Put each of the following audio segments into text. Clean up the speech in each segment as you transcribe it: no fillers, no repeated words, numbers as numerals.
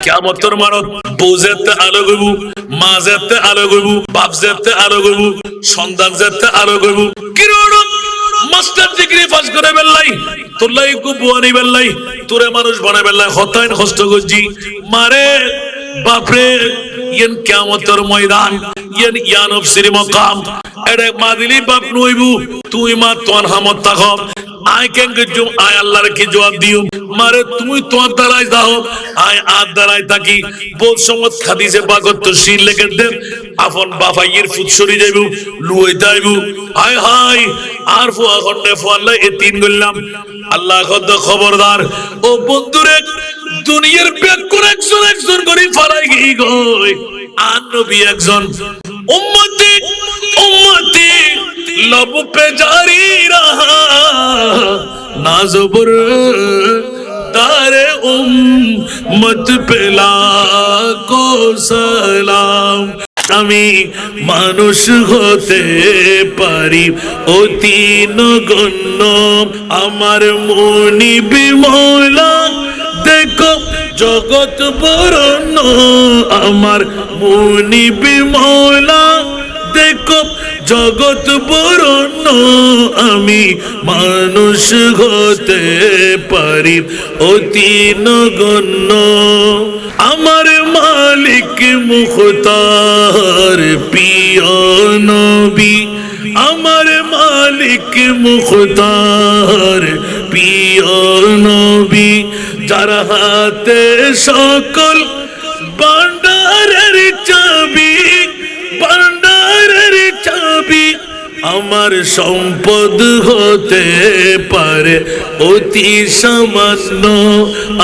কিয়ামতের মানত বউ যেতে আলো গইব, মা যেতে আলো গইব, বাপ যেতে আলো গইব, সন্তান যেতে আলো গইব। কি রোড মাস্টার ডিগ্রি পাস করে বেল্লাই তোলাই কো বুয়ানি বেল্লাই তোরে মানুষ বানাই বেল্লাই হতাইন কষ্ট করজি মারে বাপরে ইয়েন কিয়ামতের ময়দান ইয়েন ইয়ানব সিরি মাকাম এরে মাদিলি বাপ নইবু তুই মা তোর হামত তাকব আই কেন গজুম আই আল্লাহর কি জবাব দিও মারে তুই তোর দাঁড়াই দাও আই আদ দাঁড়াই থাকি বহুত সমত হাদিসে পাকত তো শির লেগে দে আপন বাফাইয়ের ফুৎসরি যাইবু লুই যাইবু হায় হায় আর ফুয়া খন্ডে ফুয়াল্লা এ তিন গল্লাম আল্লাহ খোদ খবরদার ও বন্ধুরে দুনিয়ার ব্যাগ করে একজন করে ফালাই গই গই আর নবী একজন উম্মতি উম্মতি लब पे जारी रहा नाज़ुबर तारे उम्मत पे लाखो सलाम আমি মানুষ হতে পারি অতি নগণ্য আমার মুনিবি মওলা দেখো জগৎ বরণ্য আমার মুনিবি মওলা দেখো জগৎ বরণ্য আমি মানুষ হতে পারি অতি নগণ্য আমার মালিক মুখতার প্রিয় নবী আমার মালিক মুখতার প্রিয় নবী যার হাতে সকল ভান্ডারের চাবি ভান্ডারের চাবি আমার সম্পদ হতে পারে অতি সামান্য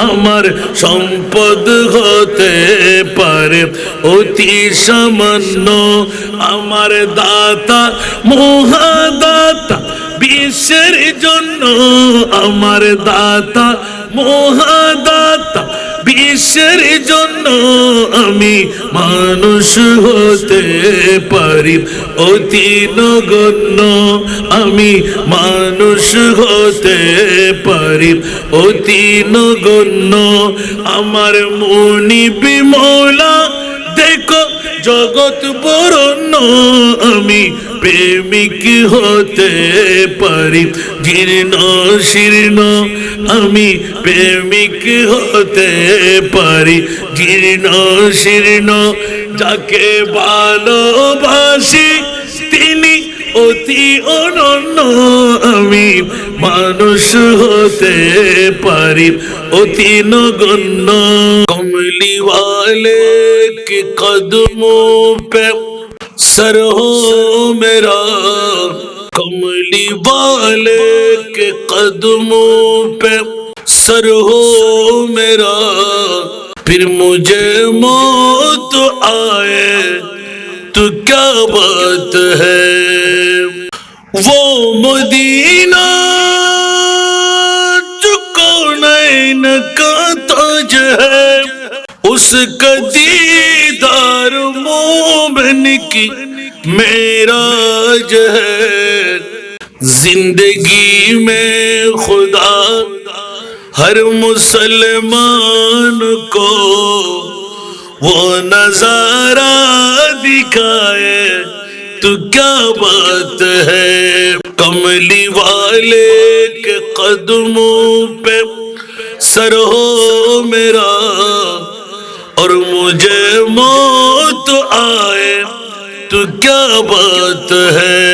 আমার সম্পদ হতে পারে অতি সামান্য আমার দাতা মহাদাতা বিশ্বের জন্য আমার দাতা মহাদাতা বিশ্বের জন্য আমি মানুষ হতে পারি অতি নগণ্য আমি মানুষ হতে পারি অতি নগণ্য আমার মুনিবি মওলা দেখো জগৎ বরণ্য আমি প্রেমিক হতে পারি জীর্ণ শীর্ণ আমি প্রেমিক হতে পারি জীর্ণ শীর্ণ যাকে ভালোবাসি তিনি অতি অনন্য আমি মানুষ হতে পারি অতি নগণ্য কমলি वाले के कदमों पे सर हो मेरा कमली वाले के कदमों पे सर हो मेरा फिर मुझे मौत आए तो क्या बात है वो मदीना जो कौनैन का ताज है उसका दीदार मोमिन की मेराज है जिंदगी में खुदा हर मुसलमान को वो नजारा दिखाए तो क्या बात है कमली वाले के कदमों पे सर हो मेरा और मुझे मौत आए तो क्या बात है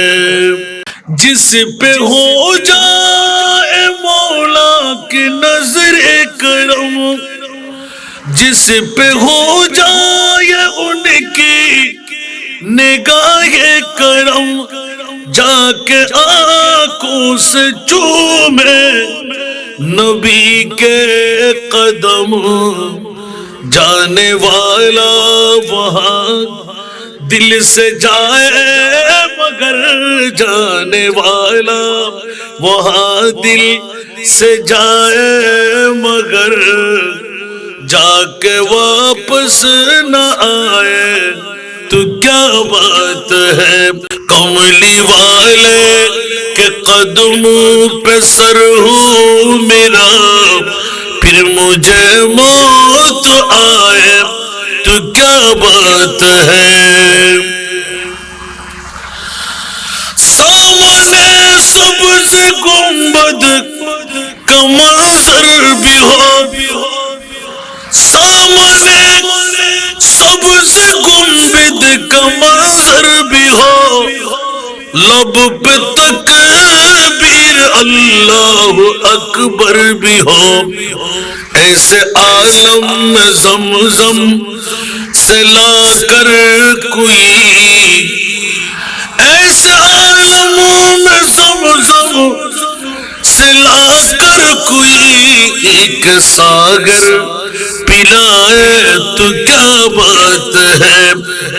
जिस पे हो जाए मौला की नजर करम जिस पे हो जाए उनकी निगाह करम जाके आंखों से चूमे नबी के कदम जाने वाला वहाँ दिल से जाए मगर जाने वाला वहाँ दिल से जाए मगर जाके वापस न आए तो क्या बात है कमली वाले के कदमों पे सर हो मेरा फिर मुझे मौत आए तो क्या बात है। सामने सब्ज गुंबद का मंजर भी हो, सामने सब्ज गुंबद का मंजर भी हो, लब पे तकबीर अल्लाह अकबर भी हो, ऐसे आलम में ज़मज़म से लाकर कोई, ऐसे आलमों में ज़मज़म से लाकर कोई एक सागर पिलाए तो क्या बात है।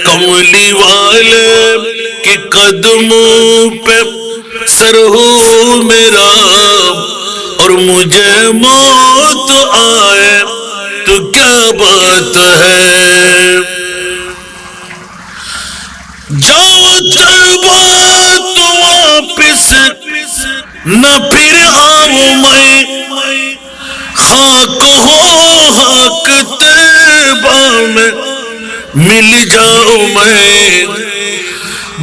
कमली वाले के कदमों पे सर हो मेरा और मुझे मौत आए तो क्या बात है। जाओ तौबा तो वापिस न फिर आऊं मैं, खाक हो खाक तैबा में मिल जाऊं मैं।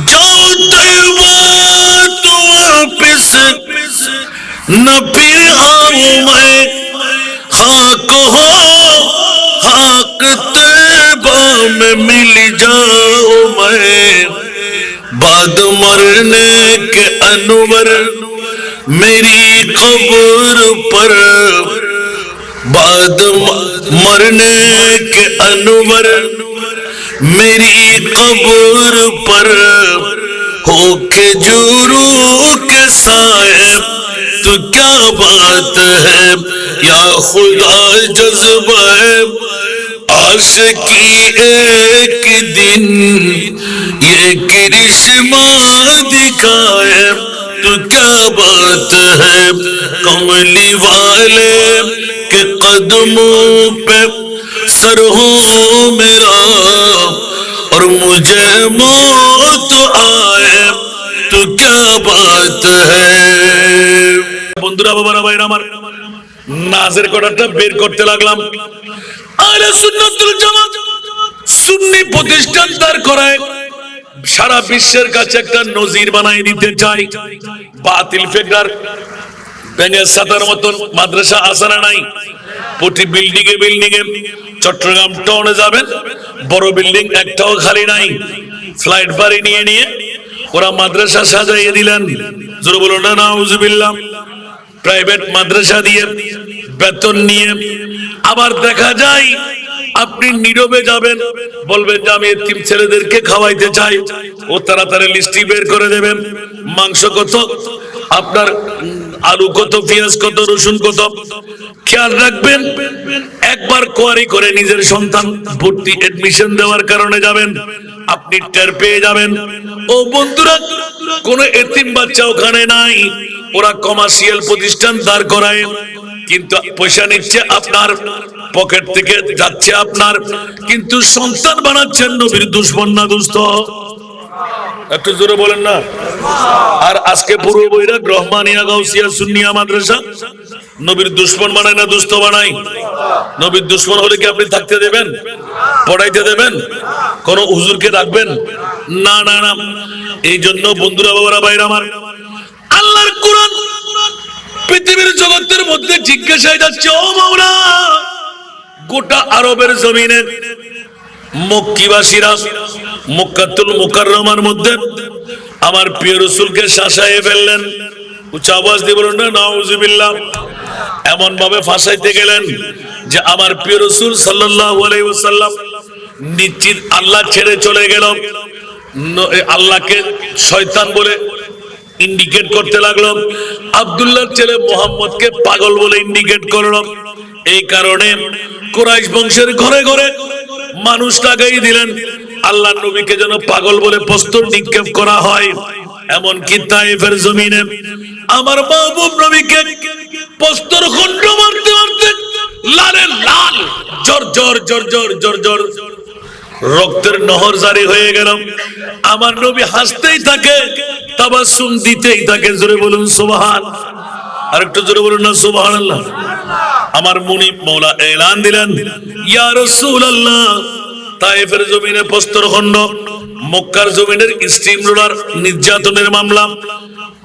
जाओ तौबा तो वापिस न फिर आऊं मैं, खाक हो खाक तैबा में मिल जाऊं मैं। बाद मरने के अनवर मेरी कब्र पर, बाद मरने के अनवर मेरी कब्र पर होके जुरू के साए तो क्या बात है। या खुदा जज्बा आशिकी एक दिन ये करिश्मा दिखाए तो क्या बात है। कमली वाले के कदमों पे सर हो मेरा और मुझे मौत आए तो क्या बात है। বন্ধুরা বাবারা ভাইরা আমার নাজের কোটাটা বের করতে লাগলাম। আহলে সুন্নাতুল জামাত সুন্নি প্রতিষ্ঠান দাঁড় করায় সারা বিশ্বের কাছে একটা নজির বানাই দিতে চাই। বাতিল ফিকরার ভেঙে সাতার মতন মাদ্রাসা আছে না নাই? প্রতি বিল্ডিং এ চট্টগ্রাম টাউনে যাবেন, বড় বিল্ডিং একটাও খালি নাই। ফ্লাইট বাড়ি নিয়ে নিয়ে ওরা মাদ্রাসা সাজাইয়ে দিলেন। জোরে বলো না নাউজুবিল্লাহ। প্রাইভেট মাদ্রাসা দিয়ে বেতন নিয়ে আবার দেখা যায় আপনি নীরবে যাবেন, বলবেন যে আমি এতিম ছেলেদেরকে খাওয়াইতে চাই, ও তাড়াতাড়ি লিস্টি বের করে দেবেন। মাংস কত, আপনার আলু কত, পেঁয়াজ কত, রসুন কত, খেয়াল রাখবেন। একবার কোয়ারি করে নিজের সন্তান ভর্তি এডমিশন দেওয়ার কারণে যাবেন, আপনি টের পেয়ে যাবেন। ও বন্ধুরা, কোন এতিম বাচ্চা ওখানে নাই, ওরা কমার্শিয়াল প্রতিষ্ঠান দাঁড় করায়, কিন্তু পয়সা নিচ্ছে আপনার পকেট থেকে, যাচ্ছে আপনার, কিন্তু সন্তান বানাচ্ছেন নবীর দুশমন না দোস্ত? একটু জোরে বলেন না। আর আজকে পূর্ব বৈরাগ রহমানিয়া গাউসিয়া সুন্নিয়া মাদ্রাসা নবীর দুশমন বানায় না দোস্ত বানায়? নবীর দুশমন হলে কি আপনি থাকতে দেবেন, পড়াইতে দেবেন, কোন হুজুরকে রাখবেন? না না না। এই জন্য বন্ধুরা বাবারা ভাইরা আমার, আল্লাহর কোরআন পৃথিবীর জগতের মধ্যে জিজ্ঞাসায় যাচ্ছে, ও মাওলা, গোটা আরবের জমিনে মক্কিবাসীরা মক্কাতুল মুকাররমার মধ্যে আমার প্রিয় রাসূলকে শাসায়ে ফেললেন। উচ্চ আওয়াজ দিয়ে বলুন না নাউজুবিল্লাহ। এমন ভাবে ফাঁসাইতে গেলেন যে আমার প্রিয় রাসূল সাল্লাল্লাহু আলাইহি ওয়াসাল্লাম নিশ্চিত আল্লাহ ছেড়ে চলে গেল। আল্লাহকে শয়তান বলে ইন্ডিকেট করতে লাগলো, আব্দুল্লাহর ছেলে মুহাম্মদকে পাগল বলে ইন্ডিকেট করলো। এই কারণে কুরাইশ বংশের ঘরে ঘরে মানুষ লাগাই দিলেন আল্লাহর নবীকে যেন পাগল বলে প্রস্তর নিক্ষেপ করা হয়। এমনকি তায়েফের জমিনে আমার মাহবুব নবীকে প্রস্তর খণ্ড মারতে মারতে লালে লাল জর্জর জর্জর জর্জর রক্তের নহর জারি হয়ে গেল। আমার নবী হাসতেই থাকে, তাবাসসুম দিতেই থাকে। জোরে বলুন সুবহান। আর একটু জোরে বলুন না সুবহানাল্লাহ। আমার মুনিব মওলা এলান দিলেন, ইয়া রাসূলুল্লাহ, তায়েফের জমিনে প্রস্তরখণ্ড, মক্কার জমিনের স্টিম রোলার নির্যাতনের মামলা,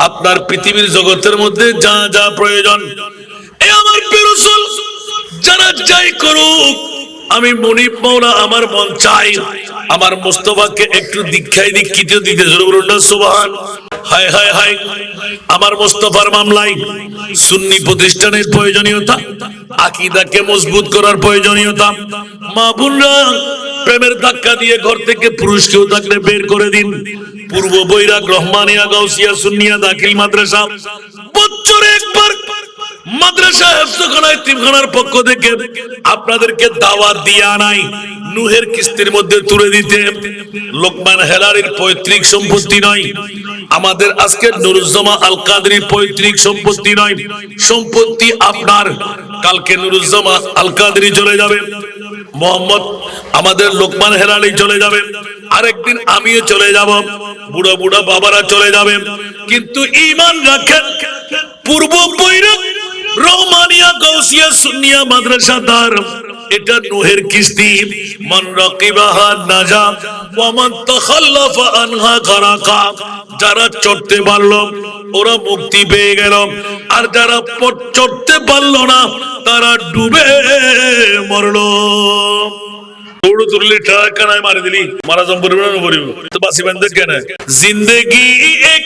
আপনার পৃথিবীর জগতের মধ্যে যা যা প্রয়োজন, এ আমার প্রিয় রাসূল যারা যাই করুক, আমি মুনিব মওলা আমার মন চাই আমার মুস্তাফাকে একটু দীক্ষিত দিতে। সুবহান। হায় হায় হায়, আমার মুস্তাফার মামলায় সুন্নি প্রতিষ্ঠানের প্রয়োজনীয়তা, আকীদাকে মজবুত করার প্রয়োজনীয়তা। মা বোনরা, প্রেমের ধাক্কা দিয়ে ঘর থেকে পুরুষ কেউ থাকলে বের করে দিন। পূর্ব বৈরাগ রহমানিয়া গাউসিয়া সুন্নিয়া দাখিল মাদ্রাসা বছরে একবার মাদ্রাসা হেফজখানা ইতিমখানার পক্ষ থেকে আপনাদেরকে দাওয়াত দিয়ে আনাই নূহের কিস্তির মধ্যে তুলে দিতে। লোকমান হেলারির পৈতৃক সম্পত্তি নয়, আমাদের আজকে নুরুজ্জামান আল কাদরির পৈতৃক সম্পত্তি নয়, সম্পত্তি আপনার। কালকে নুরুজ্জামান আল কাদরি চলে যাবে, মোহাম্মদ আমাদের লোকমান হেলালি চলে যাবে, আরেকদিন আমিও চলে যাব, বুড়া বুড়া বাবারা চলে যাবে, কিন্তু ঈমান রাখেন পূর্ব বৈরাগ রহমানিয়া গাউসিয়া সুন্নিয়া মাদ্রাসাদার এটা নূহের কিস্তি। মান রাকিবাহা নাজা ওয়া মান তাখাল্লাফা আনহা গারাকা। যারা চড়তে পারলো ওরা মুক্তি পেয়ে গেল, আর যারা চড়তে পারলো না তারা ডুবে মরলো। দৌড় তুললি ঠাকানায় মারি দিলি, মারা জম্পরিব না পরিব তো বাসি বান্ধে কেন? জিন্দেগি এক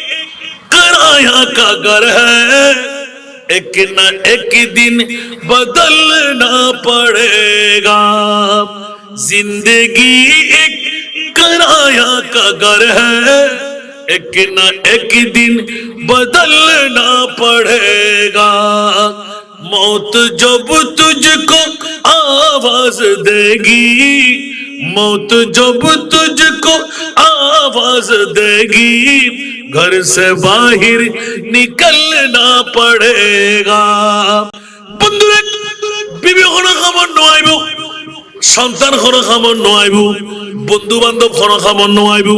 कराया का घर है, एक न एक दिन बदलना पड़ेगा। जिंदगी एक कराया का घर है, एक न एक दिन बदलना पड़ेगा। मौत जब तुझको आवाज देगी, मौत जब तुझको आवाज देगी, घर से बाहर निकलना पड़ेगा। बंधुरे বিবি কোনো খবর নয়াইব, সন্তান কোনো খবর নয়াইব, বন্ধু বান্ধব কোনো খবর নয়াইব,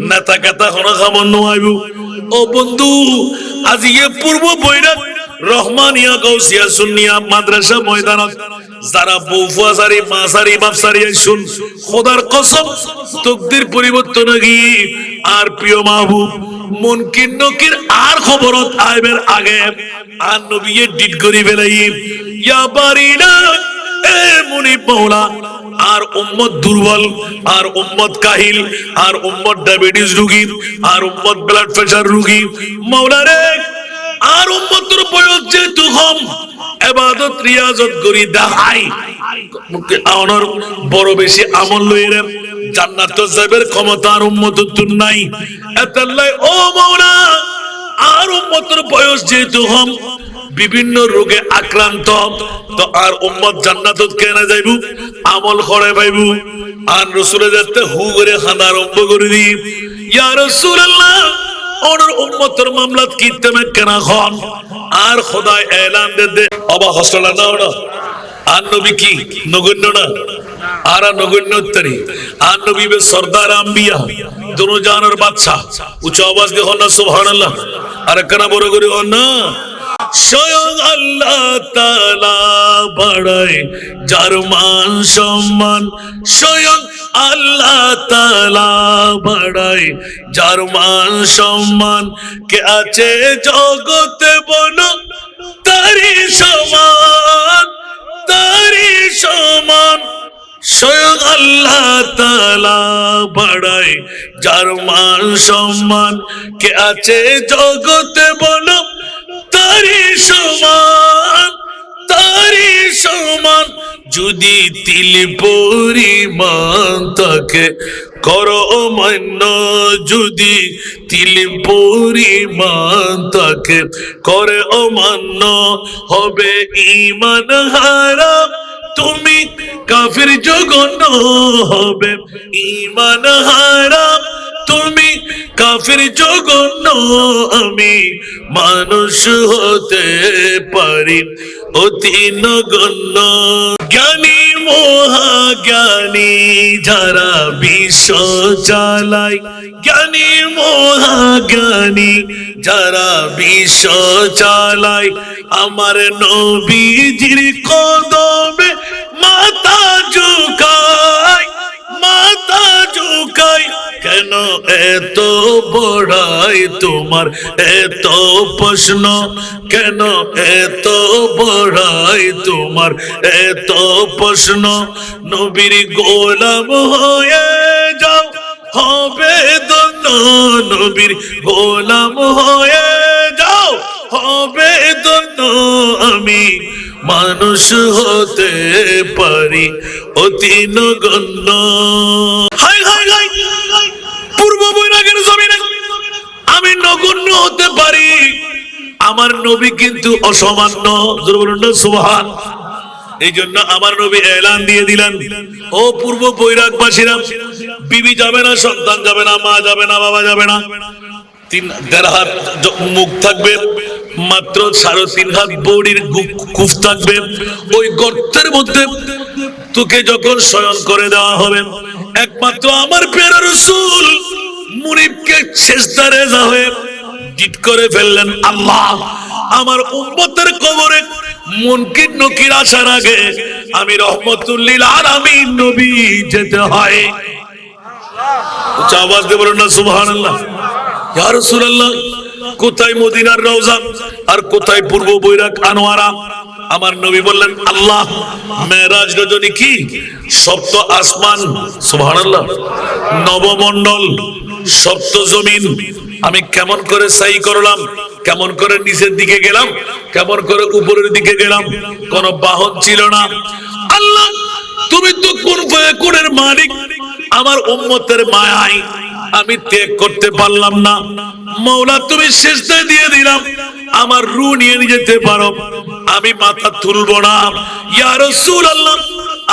নেতা কেতা কোনো খবর নয়াইব। ও বন্ধু, আজি পূর্ব বৈরাগ রহমানিয়া গাউসিয়া সুন্নিয়া মাদ্রাসা ময়দানত যারা বউফাসারি মাসারি বাপসারি শুন, খোদার কসম তকদির পরিবর্তন গিয়ে আর প্রিয় মাহবুব মুনকির নকির আর খবরত আইবের আগে আর নবীয়ে ডিট করি ফেলাই ইয়া বারিনা এ মুনিব মওলা। আর উম্মত দুর্বল, আর উম্মত কাহিল, আর উম্মত ডায়াবেটিস রোগী, আর উম্মত ব্লাড প্রেসার রোগী। মাওলা রে, আর উম্মতের বয়স যেহেতু কম, ইবাদত রিয়াজত করি দেখাই আওনার বড় বেশি আমল লইরে জান্নাত যাবের ক্ষমতা আর উম্মতের নাই। এতাল্লাই ও মাওলা, আর উম্মতের বয়স যেহেতু কম, বিভিন্ন রোগে আক্রান্ত, তো আর উম্মত জান্নাতত কেন যাইবু? আমল করে পাইবু। আর রাসূলের যাতে হু করে খানা আরম্ভ করে দি, ইয়া রাসূলুল্লাহ ওনার উম্মতের মামলাত কিতমে কেন খন? আর খোদায় এলান দে অবা হসলা না ওনা আর নবী কি নগণ্য না? আর নগণ্য উত্তরি আর নবী বে সরদার আম্বিয়া, দোনো জাহানের বাদশা। উচ্চ আওয়াজ দিয়ে হন না সুবহানাল্লাহ, আর কেন বড় করে হন না? স্বয়ং আল্লাহ তাআলা বাড়ায় যার মান সম্মান, স্বয়ং আল্লাহ তাআলা বাড়ায় যার মান সম্মান। কে আছে জগতে বলো তারি সমান, তারি সমান। স্বয়ং আল্লাহ তাআলা বাড়ায় যার মান সম্মান। কে আছে জগতে বলো তারি সমান, তারি সমান। যদি তিল পরিমাণ তাকে করো মান্য, যদি তিল পরিমাণ তাকে করে অমান্য, হবে ঈমান হারা তুমি কাফির জঘন্য, হবে ঈমান হারা তুমি কাফির জঘন্য। আমি মানুষ হতে পারি অতি নগণ্য, জ্ঞানী মহাজ্ঞানী যারা বিশ্ব চালায়, জ্ঞানী মহাজ্ঞানী যারা বিশ্ব চালায়, আমার নবীজির কদমে মাথা ঝুঁকায়, মাথা ঝুঁকায়। কেন এত বড়াই তোমার এত প্রশ্ন, কেন এত বড়াই তোমার এত প্রশ্ন? নবীর গোলাম হয়ে যাও হবে ধন্য, নবীর গোলাম হয়ে যাও হবে ধন্য। আমি মানুষ হতে পারি অতি নগণ্য। হায় হায় হায়, পূর্ব বৈরাগের জমিনে আমি নগণ্য হতে পারি, আমার নবী কিন্তু অসামান্য। জোরে বলুন না সুবহান। এই জন্য আমার নবী এলান দিয়ে দিলেন, ও পূর্ব বৈরাগবাসীরা, বিবি যাবে না, সন্তান যাবে না, মা যাবে না, বাবা যাবে না, 3.5 হাত মুখ থাকবে, মাত্র 3.5 হাত বডির কুফ থাকবে। ওই গর্তের মধ্যে তোকে যখন শয়ন করে দেওয়া হবে, একমাত্র আমার প্রিয় রাসূল মুনিবকে সিজদায় রেজা হয়ে জিত করে ফেললেন, আল্লাহ আমার উম্মতের কবরে মুনকির নকির আসার আগে আমি রহমতুল লিল আলামিন নবী যেতে হয়। উচ্চ আওয়াজ দিয়ে বলুন না সুবহানাল্লাহ। ইয়া রাসূলুল্লাহ, কোথায় মদিনার রওজা আর কোথায় পূর্ব বৈরাগ আনোয়ারা? আমার নবী বললেন, আল্লাহ মেরাজ রজনী কি সপ্ত আসমান, সুবহানাল্লাহ, নবমণ্ডল, সপ্ত জমিন আমি কেমন করে সাই করলাম, কেমন করে নিচের দিকে গেলাম, কেমন করে উপরের দিকে গেলাম, কোন বাহন ছিল না। আল্লাহ তুমি তো কোন কোনের মালিক, আমার উম্মতের মায়ায় আমি ত্যাগ করতে পারলাম না। মওলা তুমি সিজদায় দিয়ে দিলাম, আমার রূহ নিয়ে যেতে পারো, আমি মাথা তুলব না। ইয়া রাসূলুল্লাহ,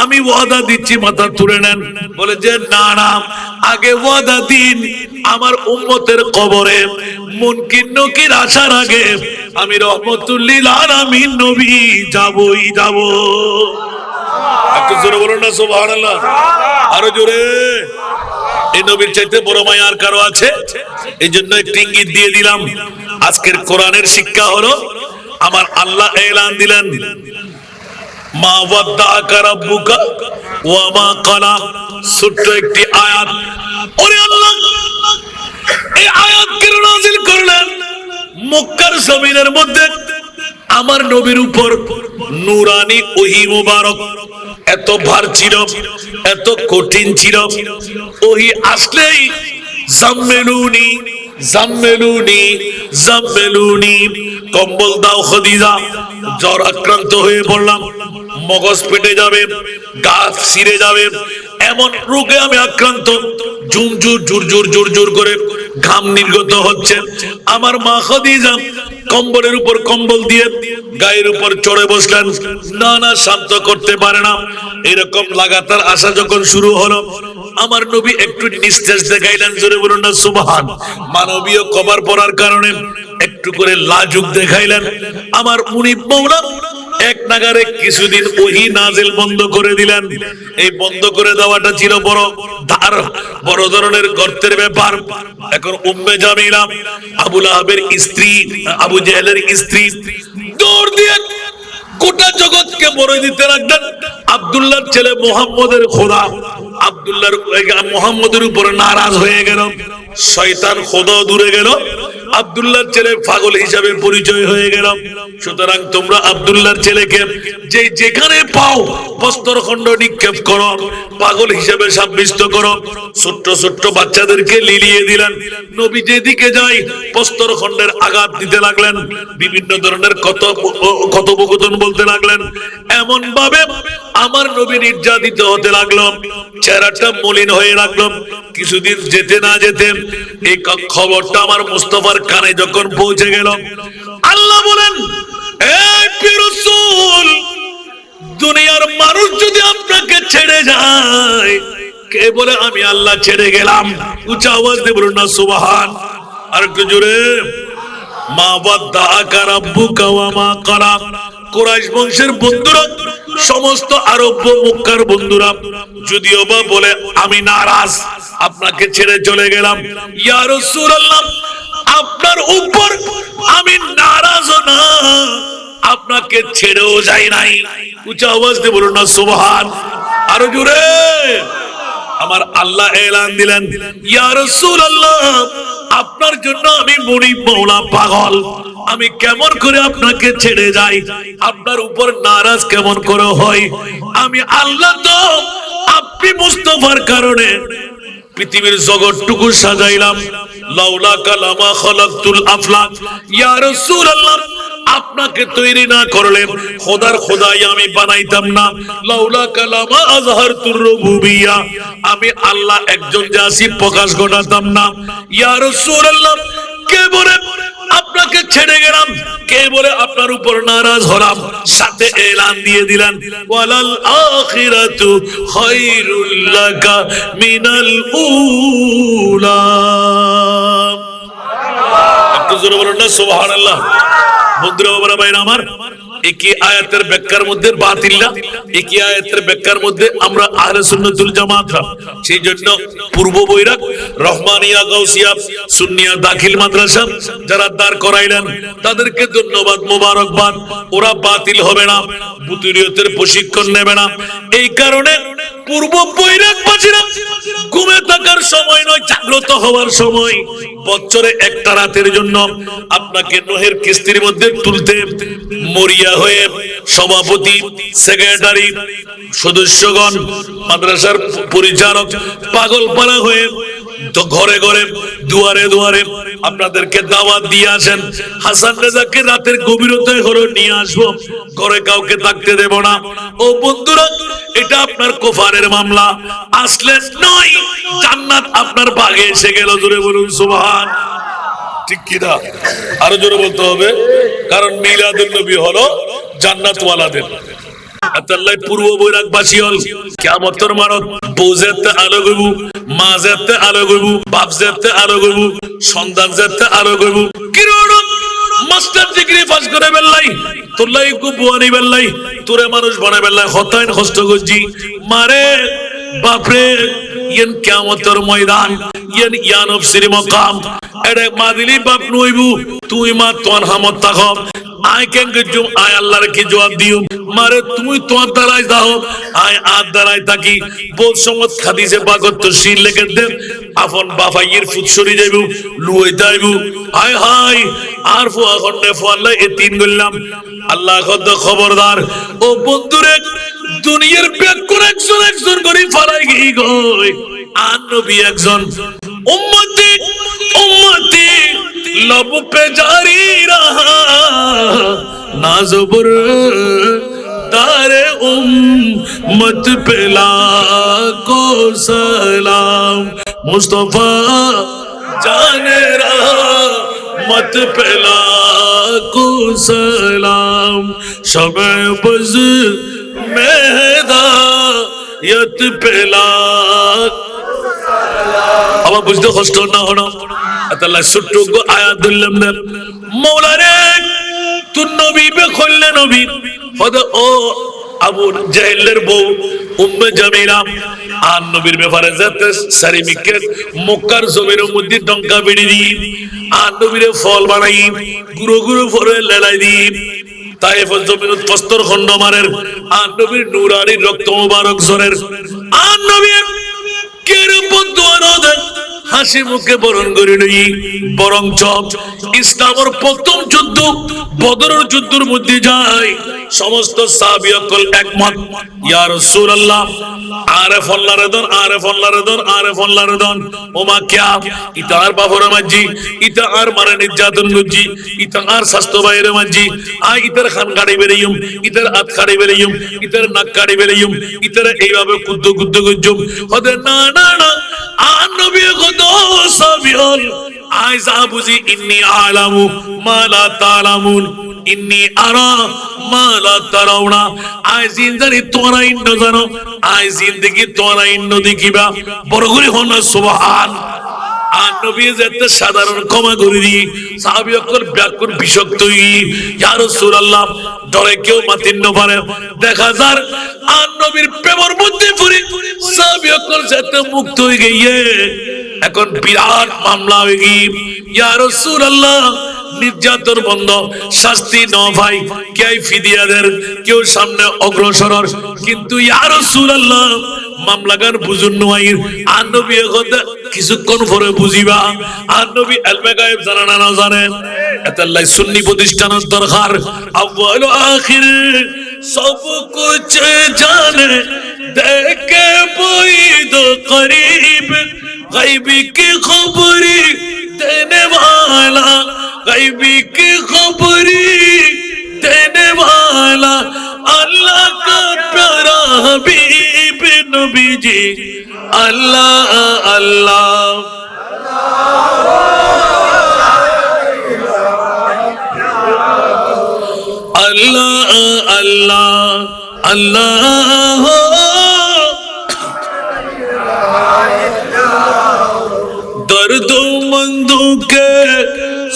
আমি ওয়াদা দিচ্ছি মাথা তুলে নেন। বলে যে না না, আগে ওয়াদা দিন আমার উম্মতের কবরে মুনকির নকির আসার আগে আমি রহমতুল লিল আলামিন নবী যাবই যাব। একটু জোরে বলুন না সুবহানাল্লাহ, আরো জোরে। এই নবীর চাইতে বড় মায়া আর কারো আছে? এই জন্য একটু ইঙ্গিত দিয়ে দিলাম। আজকের কোরআনের শিক্ষা হলো, আমার আল্লাহ এলান দিলেন, মা ওয়াদ্দাআকা রাব্বুকা ওয়া মা ক্বালা, ছোট্ট একটি আয়াত। ওরে আল্লাহ এই আয়াত কেন নাযিল করলেন? মক্কার জমিনের মধ্যে আমার নবীর উপর নূরানি ওহী মুবারক এত ভার ছিল, এত কঠিন ছিল। ওহী আসলেই জাম্মেলুনি জাম্মেলুনি জাম্মেলুনি, কম্বল দাও খাদিজা, জ্বর আক্রান্ত হয়ে পড়লাম, মগজ ফেটে যাবে, গা ছিঁড়ে যাবে, এমন রোগে আমি আক্রান্ত। ঝুমঝুর জুরজুর জুরজুর করে ঘাম নির্গত হচ্ছে। আমার মা খাদিজা কম্বলের উপর কম্বল দিয়ে গায়ের উপর চড়ে বসলেন, না না শান্ত করতে পারে না। এরকম লাগাতার আসা যখন শুরু হলো, আমার নবী একটু নিস্তেজ দেখাইলেন, জোরে বলুন না সুবহান। মানবীয় কভার পরার কারণে একটু করে লাজুক দেখাইলেন। আমার মুনিব মওলা এক নাগারে কিছুদিন ওহী নাজিল বন্ধ করে দিলেন। এই বন্ধ করে দেওয়াটা ছিল বড় বড় ধরনের গর্তের ব্যাপার। এখন উম্মে জামিলা, আবু লাহাবের স্ত্রী, আবু জেহেলের স্ত্রী, দৌড় দিয়ে গোটা জগৎকে বলে দিতে লাগলেন, আব্দুল্লাহর ছেলে মুহাম্মদের খোদা। আব্দুল্লাহর মুহাম্মদের উপর নারাজ হয়ে গেল, শয়তান খোদা দূরে গেল, আব্দুল্লাহর ছেলে পাগল হিসাবে পরিচয় হয়ে গেল। সুতরাং তোমরা আব্দুল্লাহর ছেলেকে যে যেখানে পাও প্রস্তরখণ্ড নিক্ষেপ করো, পাগল হিসাবে সাব্যস্ত করো। ছোট্ট ছোট্ট বাচ্চাদেরকে লিলিয়ে দিলেন। নবী যেদিকে যায় প্রস্তরখণ্ডের আঘাত দিতে লাগলেন, বিভিন্ন ধরনের কথোপকথন বলতে লাগলেন। এমন ভাবে আমার নবী নির্যাতিত হতে লাগলো, চেহারাটা মলিন হয়ে লাগলো। কিছুদিন যেতে না যেতে এই খবরটা আমার মুস্তাফার কানে যখন পৌঁছে গেল, আল্লাহ বলেন, এই প্রিয় রাসূল, দুনিয়ার মানুষ যদি আপনাকে ছেড়ে যায়, কে বলে আমি আল্লাহ ছেড়ে গেলাম? উচ্চ আওয়াজ দিয়ে বলুন না সুবহান। আর একটু জোরে, মা ওয়াদ্দাআকা রাব্বুকা ওয়া মা ক্বালা, কুরাইশ বংশের বন্ধুরা, সমস্ত আরব মক্কার বন্ধুরা যদিও বা বলে আমি নারাজ, আপনাকে ছেড়ে চলে গেলাম, ইয়া রাসূলুল্লাহ আপনার উপর আমি নারাজ না, আপনাকে ছেড়েও যাই নাই। উচ্চ আওয়াজ দিয়ে বলুন না সুবহান। আরো জোরে। আমার আল্লাহ এলান দিলেন, ইয়া রাসূলুল্লাহ আপনার জন্য আমি মুনিব মাওলা পাগল, আমি কেমন করে আপনাকে ছেড়ে যাই, আপনার উপর নারাজ কেমন করে হয়। আমি আল্লাহ তো আপনি মুস্তাফার কারণে পৃথিবীর জগৎটুকু সাজাইলাম, লাউলা কালামা খালাকতুল আফলাক, ইয়া রাসূলুল্লাহ আপনাকে তৈরি না করলে খোদার খোদাই আমি বানাইতাম না, লাউলা কালামা আযহারতুর রুবুবিয়্যাহ আমি আল্লাহ একজন যে আছি প্রকাশ ঘটাতাম না। ইয়া রাসূলুল্লাহ কে বলে আপনাকে ছেড়ে গেলাম, কে বলে আপনার উপর নারাজ হলাম, সাথে এলান দিয়ে দিলেন ওয়ালাল আখিরাতু খায়রুল লাকা মিনাল উলা। একটু জোরে বলুন না সুবহানাল্লাহ। বন্ধুরা বাবা ভাইরা আমার, একই আয়াতের ব্যাখ্যার মধ্যে বাতিল্লা, একই আয়াতের ব্যাখ্যার মধ্যে আমরা আহলে সুন্নাতুল জামাতরা, সেই জন্য পূর্ব বৈরাগ রহমানিয়া গাউসিয়া সুন্নিয়া দাখিল মাদ্রাসা যারা দাঁড় করাইলেন তাদেরকে ধন্যবাদ মোবারকবাদ। ওরা বাতিল হবে না, বুতুরিয়তের প্রশিক্ষণ নেবে না। এই কারণে পূর্ব বৈরাগবাসীরা ঘুমে থাকার সময় নয়, জাগ্রত হওয়ার সময়, বছরে একটা রাতের জন্য আপনাকে নোহের কিস্তির মধ্যে তুলতে মরিয়া হয়ে সভাপতি, সেক্রেটারি, সদস্যগণ, মাদ্রাসার পরিচালক পাগল পাড়া হয়ে তো ঘরে ঘরে দুয়ারে দুয়ারে আপনাদেরকে দাওয়াত দিয়ে আসেন। হাসান রেজাকে রাতের গভীরতায় হলো নিয়ে আসবো, ঘরে কাউকে থাকতে দেব না। ও বন্ধুরা, এটা আপনার কুফারের মামলা, আসলে নয় জান্নাত আপনার ভাগে এসে গেল। জোরে বলুন সুবহান। ঠিক কি না? আরো জোরে বলতে হবে, কারণ মিলাদুন নবী হলো জান্নাতওয়ালাদের। আল্লাহ পূর্ব বৈরাগবাসী হল কিয়ামতের মানত বউ যেতে আলো গইব, মা যেতে আলো গইব, বাপ যেতে আলো গইব, সন্তান যেতে আলো গইব। কিরণ মাস্টার ডিগ্রি পাস করে বেল্লাই তোলাই কো বুয়ানি বেল্লাই তোরে মানুষ বানাই বেল্লাই হতাইন কষ্ট গজি মারে বাপরে। ইয়েন কিয়ামতের ময়দান, ইয়েন ইয়ানফসির মাকাম, এরে মাদিলি বাপ নইবু তুই মা তোন হামত তাকব আই কেন গজুম আই আল্লাহর কি জবাব দিও মারে তুমি তোর দ্বারাই দাও আই আর দ্বারাই থাকি। বহুত সমত হাদিসে পাকত তো শির লেগে দে আপন বাফাইয়ের ফুট সরি যাইবু লুই যাইবু। হায় হায় আর ফুয়া খন্ডে ফুয়াল্লাহ এ তিন গল্লাম আল্লাহ খদ খবরদার। ও বন্ধুরে, দুনিয়ার ব্যাগ করে একজন একজন করে ফালাই গই গই, আর নবী একজন উম্মতি উম্মতি लब पे जारी रहा नाज़बर तारे उम्मत पे लाखो सलाम मुस्तफा जाने रहा मत पे लाखो सलाम शब बज़ में हिदायत पे लाख। আবার বুঝতে কষ্ট না হলো আল্লাহ ছোট্ট আয়াত দিলাম না মওলানা তুই নবী বে খুললে নবী হদ ও আবু জাহেলের বউ উম্মে জামিলা আর নবীর ব্যাপারে যাতে সারি মিকে মক্কার জমিনের মধ্যে ডঙ্কা বেড়ি দি আর নবীরে ফল বানাই গুরু গুরু ফলে লেলাই দি তাইফের জমিনত প্রস্তর খন্ড মারের আর নবীর নূরানি রক্ত মোবারক জরের আর নবীর হাসি মুখে বরণ করে নই বরং ইসলামের প্রথম যুদ্ধ বদরের যুদ্ধের মধ্যে যায় সমস্ত সাহাবীসকল একমত ইয়া রাসূলুল্লাহ আরেফ আল্লাহ রেদন আরেফ আল্লাহ রেদন আরেফ আল্লাহ রেদন ওমা কিয়া ইতার বাবরে মাজি ইতা আর মারে নির্যাতন গজি ইতা আর স্বাস্থ্য বাইরে মাজি আই ইতার খান গাড়ি বেরিয়ম ইতার আত গাড়ি বেরিয়ম ইতার নাক গাড়ি বেরিয়ম ইতার এইভাবে কুদ্দু কুদ্দু গজম হদে না না না আর নবী কত সাবিল আইজা বুঝি ইন্নী আলামু মা লা তালামুন ইন্নী আরা মা লা তারাউনা আই জিন্দারি তোরা ইন্ন জানো আই জিন্দেগি তোরা ইন্ন দেখিবা বড় করে হন সুবহান। আর নবী যেতে সাধারণ ক্ষমা করে দি সাহাবী অকল ব্যাকুল বিষাক্ত ইয়া রাসূলুল্লাহ ডরে কেউ মাতিন্ন পারে দেখা যার আর নবীর প্রেমের মধ্যে পড়ে সাহাবী অকল যেতে মুক্ত হয়ে গিয়ে এখন বিরাট মামলা হয়ে গিয়ে ইয়া রাসূলুল্লাহ নির্যাতন বন্ধ শাস্তি ন ভাই কেই ফিদিয়াদের কেউ সামনে অগ্রসর কিন্তু ইয়া রাসূলুল্লাহ মামলাগান বুঝুন নয় আর নবী কথা কিছুক্ষণ পরে বুঝিবা আর নবী ইলমে গায়েব জানা না জানে এতাল্লাই সুন্নি প্রতিষ্ঠানের দরকার আউয়াল আখির সব কুছ জানে দেখে বইদ করিব গায়বী কি খবরি দেনে वाला गायबी की खबरी देने वाला अल्लाह का प्यारा हबीब नबी जी अल्लाह अल्लाह अल्लाह अल्लाह अल्लाह दर्दों मंदों के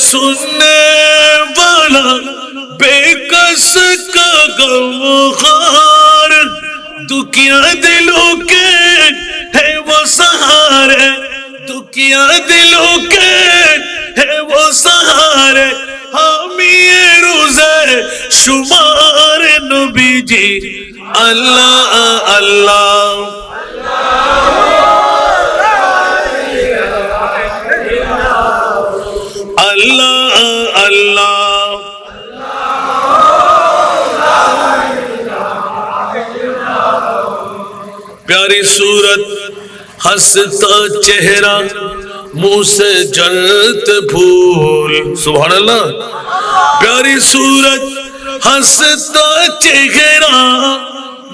सुनने वाला बेकस का गमखार दुखिया दिलों के है वो सहारे दुखिया दिलों के है वो सहारे हम ये रोज़े शुमार नबी जी अल्लाह अल्लाह अल्लाह अल्लाह प्यारी सूरत हंसता चेहरा मुंह से जलते फूल सुभान अल्लाह प्यारी सूरत हंसता चेहरा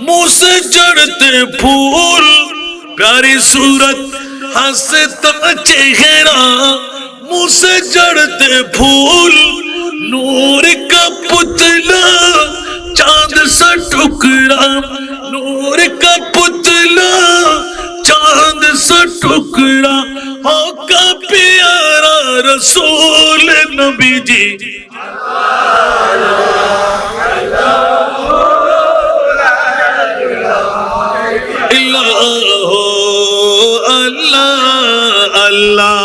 मुंह से जलते फूल प्यारी सूरत हंसता चेहरा मुंह से जड़ते फूल नूर का पुतला चांद सा टुकड़ा नूर का पुतला चांद सा टुकड़ा हो का प्यारा रसूल नबी जी अल्लाह अल्लाह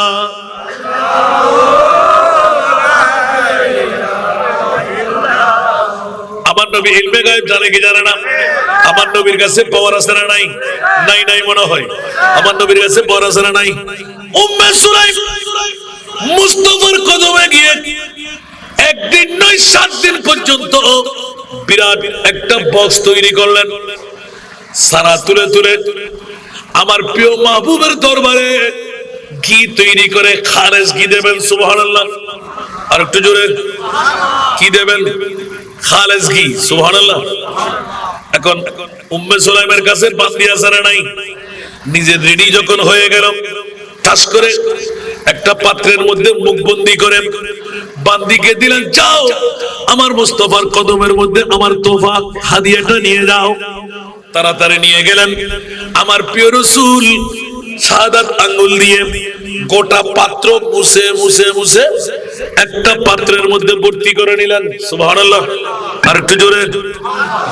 নবী ইলমে গায়েব জানে কি জানে না আমার নবীর কাছে পাওয়ার আছে না নাই নাই নাই মনে হয় আমার নবীর কাছে পাওয়ার আছে না নাই উম্মে সুলাইম মুস্তাফার কদমে গিয়ে একদিন নয় 7 দিন পর্যন্ত বিরাট একটা বক্স তৈরি করলেন সারা তুলে তুলে আমার প্রিয় মাহবুবের দরবারে ঘি তৈরি করে খারেজ ঘি দেবেন সুবহানাল্লাহ আর একটু জোরে কি দেবেন খালেজ ঘি সুবহানাল্লাহ এখন উম্মে সুলাইমের কাছে বান্দি আছে না নাই নিজে রেডি যখন হয়ে গেল ঠাস করে একটা পাত্রের মধ্যে মুখবন্দি করে বান্দিকে দিলেন যাও আমার মুস্তাফার কদমের মধ্যে আমার তোফা হাদিয়াটা নিয়ে যাও তাড়াতাড়ি নিয়ে গেলেন আমার প্রিয় রাসূল শাহাদাত আঙ্গুল দিয়ে গোটা পাত্র মুছে মুছে মুছে একটা পাত্রের মধ্যে ভর্তি করে নিলেন সুবহানাল্লাহ আর একটু জোরে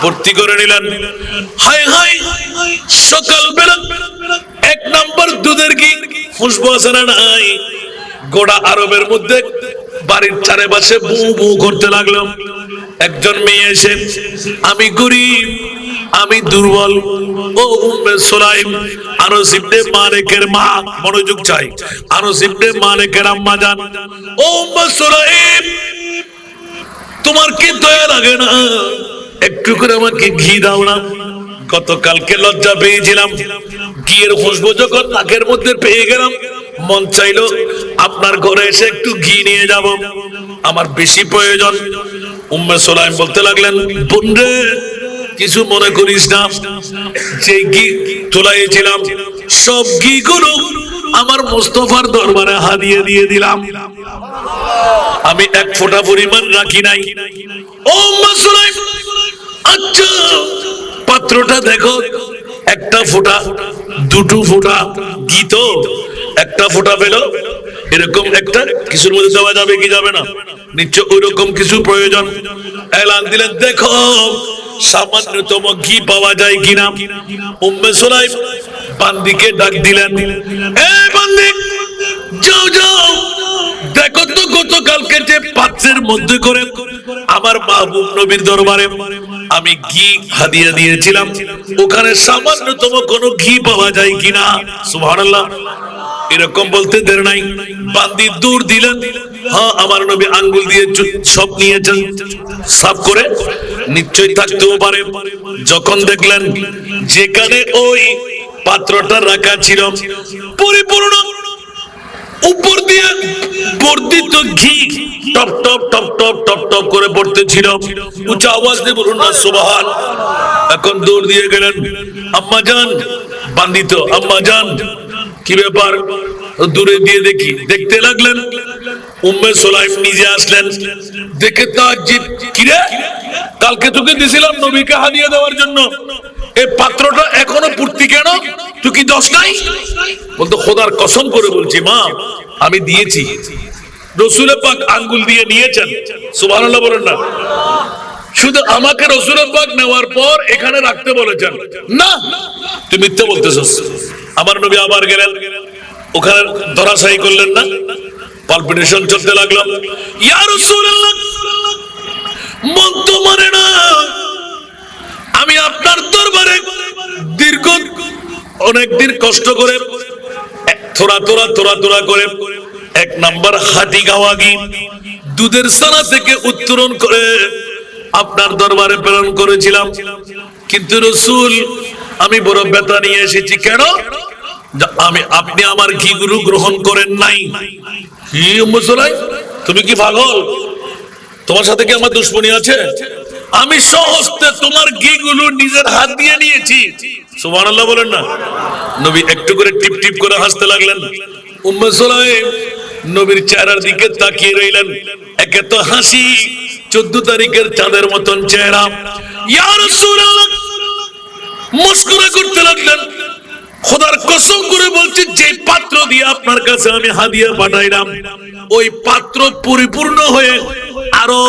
ভর্তি করে নিলেন হায় হায় সকালবেলা 1 নাম্বার দুধের ঘি খুশবু আছে না নাই গোটা আরবের মধ্যে বাড়ির চারপাশে বু বু করতে লাগলো একজন মেয়ে এসে আমি গরীব আমি দুর্বল ও উম্মে সুলাইম আনাস ইবনে মালিকের মা মনোযোগ চাই আনাস ইবনে মালিকের আম্মা জান ও উম্মে সুলাইম তোমার কি দয়া লাগে না একটু করে আমাকে ঘি দাও না গতকালকে লজ্জা পেয়েছিলাম ঘিয়ের খুশবু যখন নাকের মধ্যে পেয়ে গেলাম মন চাইলো আপনার ঘরে এসে একটু ঘি নিয়ে যাব আমার বেশি প্রয়োজন উম্মে সুলাইম বলতে লাগলেন বোন রে কিছু মনে করিস না যে ঘি তোলাইছিলাম সব ঘি গুলো আমার মুস্তাফার দরবারে হাদিয়া দিয়ে দিলাম আমি এক ফোঁটা পরিমাণ রাখি নাই ও উম্মে সুলাইম আচ্ছা পাত্রটা দেখো একটা ফোঁটা দুটো ফোঁটা ঘি তো একটা ফোঁটা পেল এরকম একটা কিছুর মধ্যে দেওয়া যাবে কি যাবে না? নিশ্চয় ওইরকম কিছু প্রয়োজন। এলান দিলেন, দেখো সামান্যতম ঘি পাওয়া যায় কিনা। উম্মে সুলাইম বান্দিকে ডাক দিলেন, এ বান্দি, যাও যাও, দেখো তো গতকালকে যে পাত্রের মধ্যে করে আমার মাহবুব নবীর দরবারে আমি ঘি হাদিয়া দিয়েছিলাম, ওখানে সামান্যতম কোনো ঘি পাওয়া যায় কিনা। সুবহানাল্লাহ। এরকম বলতে দের নাই, বান্দি দূর দিলেন। হ্যাঁ, আমার নবী আঙ্গুল দিয়ে সব নিয়েছেন, সাফ করে নিশ্চয়ই থাকতেও পারে। যখন দেখলেন যেখানে ওই পাত্রটা রাখা ছিল পরিপূর্ণ উপর দিয়ে বর্ধিত ঘি top top top top top top করে পড়তেছিল, উঁচা আওয়াজ দিয়ে বলুন না সুবহান। এখন দৌড় দিয়ে গেলেন, আম্মা জান, বান্দিত আম্মা জান, কি ব্যাপার? দূরে দিয়ে দেখি, দেখতে লাগলেন উম্মে সুলাইম নিজে আসলেন। দেখে তাজ্জুব, কি রে, কালকে তোকে দিয়েছিলাম নবীকে হাদিয়া দেওয়ার জন্য, এই পাত্রটা এখনো পূর্তি কেন? তুই কি দোষ নাই? বলতো, খোদার কসম করে বলছি মা, আমি দিয়েছি। রাসূল পাক আঙ্গুল দিয়ে নিয়েছেন। সুবহানাল্লাহ বলেন না। শুধু আমাকে রাসূল পাক নেওয়ার পর এখানে রাখতে বলেছেন না, তুই মিথ্যা বলতেছস। আমার নবী আবার গেলেন, ওখানে ধরাশায়ী করলেন না, পালপিটেশন চলতে লাগলো। ইয়া রাসূলুল্লাহ, মন তো মানে না, আমি আপনার দরবারে দীর্ঘ অনেকদিন কষ্ট করে থোড়া থোড়া থোড়া থোড়া করে এক নাম্বার হাতি গাওয়া ঘি দুধের ছানা থেকে উত্তোলন করে আপনার দরবারে প্রেরণ করেছিলাম, কিন্তু রাসূল আমি বড় ব্যথা নিয়ে এসেছি। কেন? আপনি আমার ঘিগুলো গ্রহণ করেন নাই। কি উম্মে সুলাইম, তুমি কি পাগল? তোমার সাথে কি আমার দুশমনী আছে? আমি সহস্তে তোমার ঘিগুলো নিজের হাত দিয়ে নিয়েছি। সুবহানাল্লাহ বলেন না। নবী একটু করে টিপ টিপ করে হাসতে লাগলেন। উম্মে সুলাইম নবীর চেহারার দিকে তাকিয়ে রইলেন। একে তো হাসি, 14 তারিখের চাঁদের মতন চেহারা। ইয়া রাসূলুল্লাহ, মস্করা করতে লাগলেন। খোদার কসম করে বলছি, যে পাত্র দিয়ে আপনার কাছে আমি হাদিয়া পাঠাইলাম, ওই পাত্র পরিপূর্ণ হয়ে আরো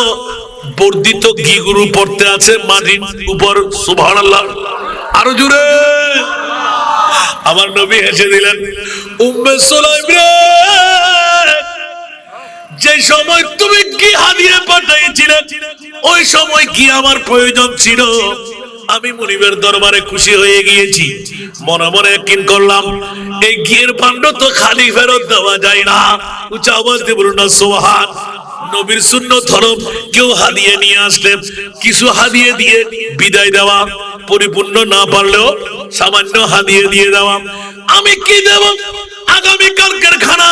বর্ধিত ঘিগুলো পড়তে আছে মাটির উপর। সুবহানাল্লাহ। আরো জোরে। আমার নবী হেসে দিলেন। উম্মে সুলাইম রে, যে সময় তুমি কি হাদিয়া পাঠাইছিলে, ওই সময় কি আমার প্রয়োজন ছিল? আমি মুনিবের দরবারে খুশি হয়ে গিয়েছি। মনে মনে ইয়াকিন করলাম, এই ঘিয়ের ভাণ্ড তো খালি ফেরত দেওয়া যায় না। উচ্চ আওয়াজ দিয়ে বলুন না সুবহান। নবীর সুন্নত হলো কেউ হাদিয়া নিয়ে আসলে কিছু হাদিয়া দিয়ে বিদায় দেওয়া, পরিপূর্ণ না পারলেও সামান্য হাদিয়া দিয়ে দেওয়া। আমি কি দেব? আগামী কালকের খানা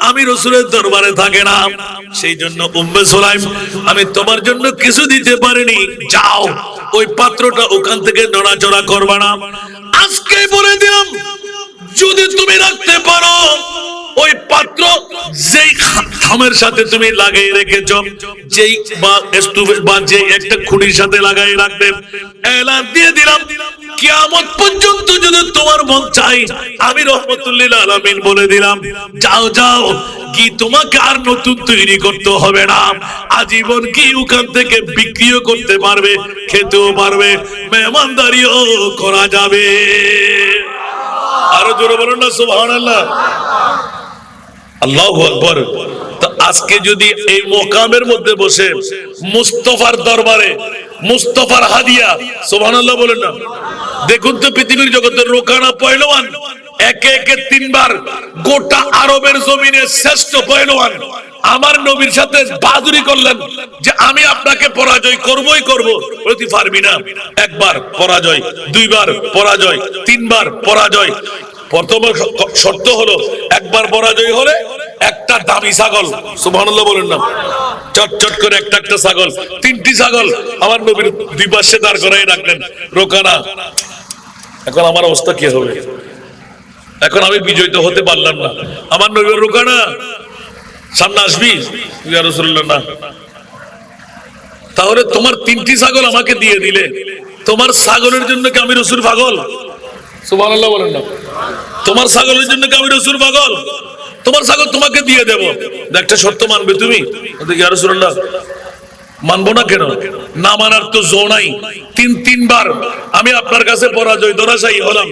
আমি রাসূলের দরবারে থাকে না, সেই জন্য উম্মে সুলাইম আমি তোমার জন্য কিছু দিতে পারিনি। যাও, ওই পাত্রটা ওখান থেকে নড়াচড়া করবা না। আজকে বলে দিলাম, যদি তুমি রাখতে পারো, ওই পাত্র যেই খামের সাথে তুমি লাগিয়ে রেখেছ, যেই বা স্টুভে বা যেই একটা খুঁটির সাথে লাগাই রাখবে, এলান দিয়ে দিলাম, কিয়ামত পর্যন্ত যদি তোমার মন চাই, আমি রাহমাতুল লিল আলামিন বলে দিলাম, যাও যাও, কি তোমাকে আর নতুন তৈরি করতে হবে না। আজীবন কি ওখান থেকে বিক্রিও করতে পারবে, খেতেও পারবে, মেহমানদারিও করা যাবে। আরো জোরে বলুন না সুবহানাল্লাহ। আল্লাহু আকবার। তো আজকে যদি এই মোকামের মধ্যে বসে মুস্তাফার দরবারে মুস্তাফার হাদিয়া, সুবহানাল্লাহ বলেন না। দেখুন তো পৃথিবীর জগতের রোকানা পয়লওয়ান একে একে 3 বার গোটা আরবের জমিনে শ্রেষ্ঠ পয়লওয়ান আমার নবীর সাথে বাদুরি করলেন যে আমি আপনাকে পরাজয় করবই করব। বলতে পারবি না। একবার পরাজয়, 2 বার পরাজয়, 3 বার পরাজয়। প্রথম শর্ত হলো, একবার পরাজয় হলে একটা দামি ছাগল, সুবহানাল্লাহ বলেন না, চটচট করে একটা একটা ছাগল, 3টি ছাগল আমার নবীর 2 পাশে দাঁড় করাই রাখলেন। রোকানা, এখন আমার অবস্থা কি হবে? এখন আমি বিজয়ী তো হতে পারলাম না। আমার নবী, রোকানা সামনে আসবি? ইয়া রাসূলুল্লাহ, না। তাহলে তোমার 3টি ছাগল আমাকে দিয়ে দিলে, তোমার ছাগলের জন্য কি আমি রাসূল পাগল? সুবহানাল্লাহ বলেন না। তোমার ছাগলের জন্য কি আমি রাসূল পাগল? তোমার ছাগল তোমাকে দিয়ে দেব, একটা শর্ত মানবে তুমি? ইয়া রাসূলুল্লাহ মানবো না কেন? না মানার তো জো নাই। তিনবার আমি আপনার কাছে পরাজয় ধরাশায়ী হলাম,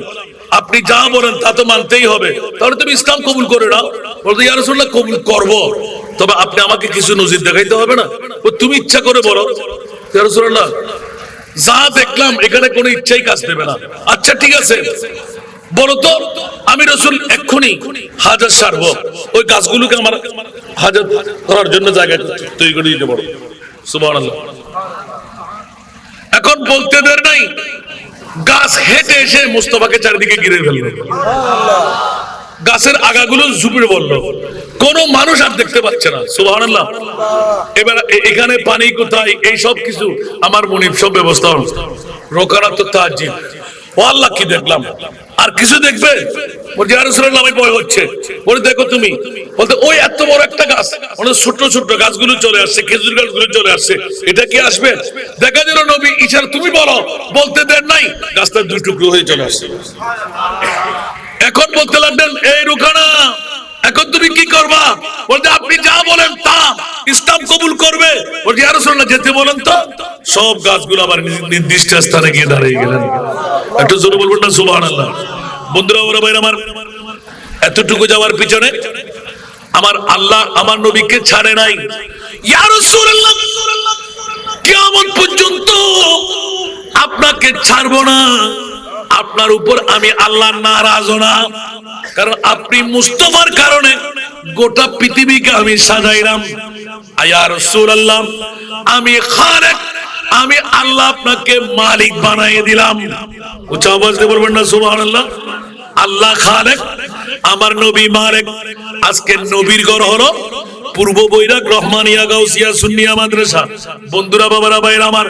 আপনি যা বলেন তা তো মানতেই হবে, তাহলে তুমি ইসলাম কবুল করে নাও। বলতে ইয়া রাসূলুল্লাহ কবুল করব, তবে আপনি আমাকে কিছু নজির দেখাইতে হবে না? তুমি ইচ্ছা করে বলো। ইয়া রাসূলুল্লাহ যা দেখলাম এখানে কোনো ইচ্ছাই কাজ দেবে না। আচ্ছা ঠিক আছে বলো তো, আমি রাসূল এক্ষুনি হাজার সারব, ওই গাছগুলোকে আমার হাজার করার জন্য জায়গা তৈরি করে দিতে পারো। সুবহানাল্লাহ। এখন বলতে দের নাই, গাছ হেঁটে এসে মুস্তাফাকে চারিদিকে ঘিরে ফেললো, গাছের আগাগুলো ঝুপড়ে বললো, কোন মানুষ আর দেখতে পাচ্ছে না। সুবহানাল্লাহ। এবার এখানে পানি কোথায়, এই সব কিছু আমার মুনিব সব ব্যবস্থা রোকানা তো তাজিব। ও আল্লাহ কি দেখলাম, আর কিছু দেখবে? বলছে ইয়া রাসূলুল্লাহ আমার ভয় হচ্ছে। বলে দেখো তুমি, বলতে ওই এত বড় একটা গাছ, অনেক ছোট ছোট গাছগুলো চলে আসছে, খেজুর গাছগুলো চলে আসছে, এটা কি আসবে? দেখা গেল নবী ইশারা, তুমি বলো, বলতে দেন নাই, গাছটা দুই টুকরো হয়ে চলে আসছে। এখন বলতে লাগলেন এই রুখানা, এখন তুমি কি করবা? বলতে আপনি যা বলেন তা, ইসলাম কবুল করবে। বলতে ইয়া রাসূলুল্লাহ যেতে বলেন তো। সব গাছগুলো আবার নির্দিষ্ট স্থানে গিয়ে দাঁড়িয়ে গেলেন। একটু জোরে বলবেন না সুবহানাল্লাহ। বন্ধুরা ওরা ভাই আমার, এতটুকু যাওয়ার পিছনে আমার আল্লাহ আমার নবীকে ছাড়ে নাই। ইয়া রাসূলুল্লাহ কিয়ামত পর্যন্ত আপনাকে ছাড়বো না, আপনার উপর আমি আল্লাহ নারাজ না, কারণ আপনি মুস্তাফার কারণে গোটা পৃথিবীকে আমি সাজাইলাম। ইয়া রাসূলুল্লাহ আমি খালেক, আমি আল্লাহ আপনাকে মালিক বানিয়ে দিলাম। উচ্চ আওয়াজ দিয়ে বলবেন না সুবহানাল্লাহ। আল্লাহ খালেক, আমার নবী মালিক। আজকে নবীর ঘর হলো পূর্ব বৈরাগ রহমানিয়া গাউসিয়া সুন্নিয়া মাদ্রাসা। বন্ধুরা বাবারা ভাইরা আমার,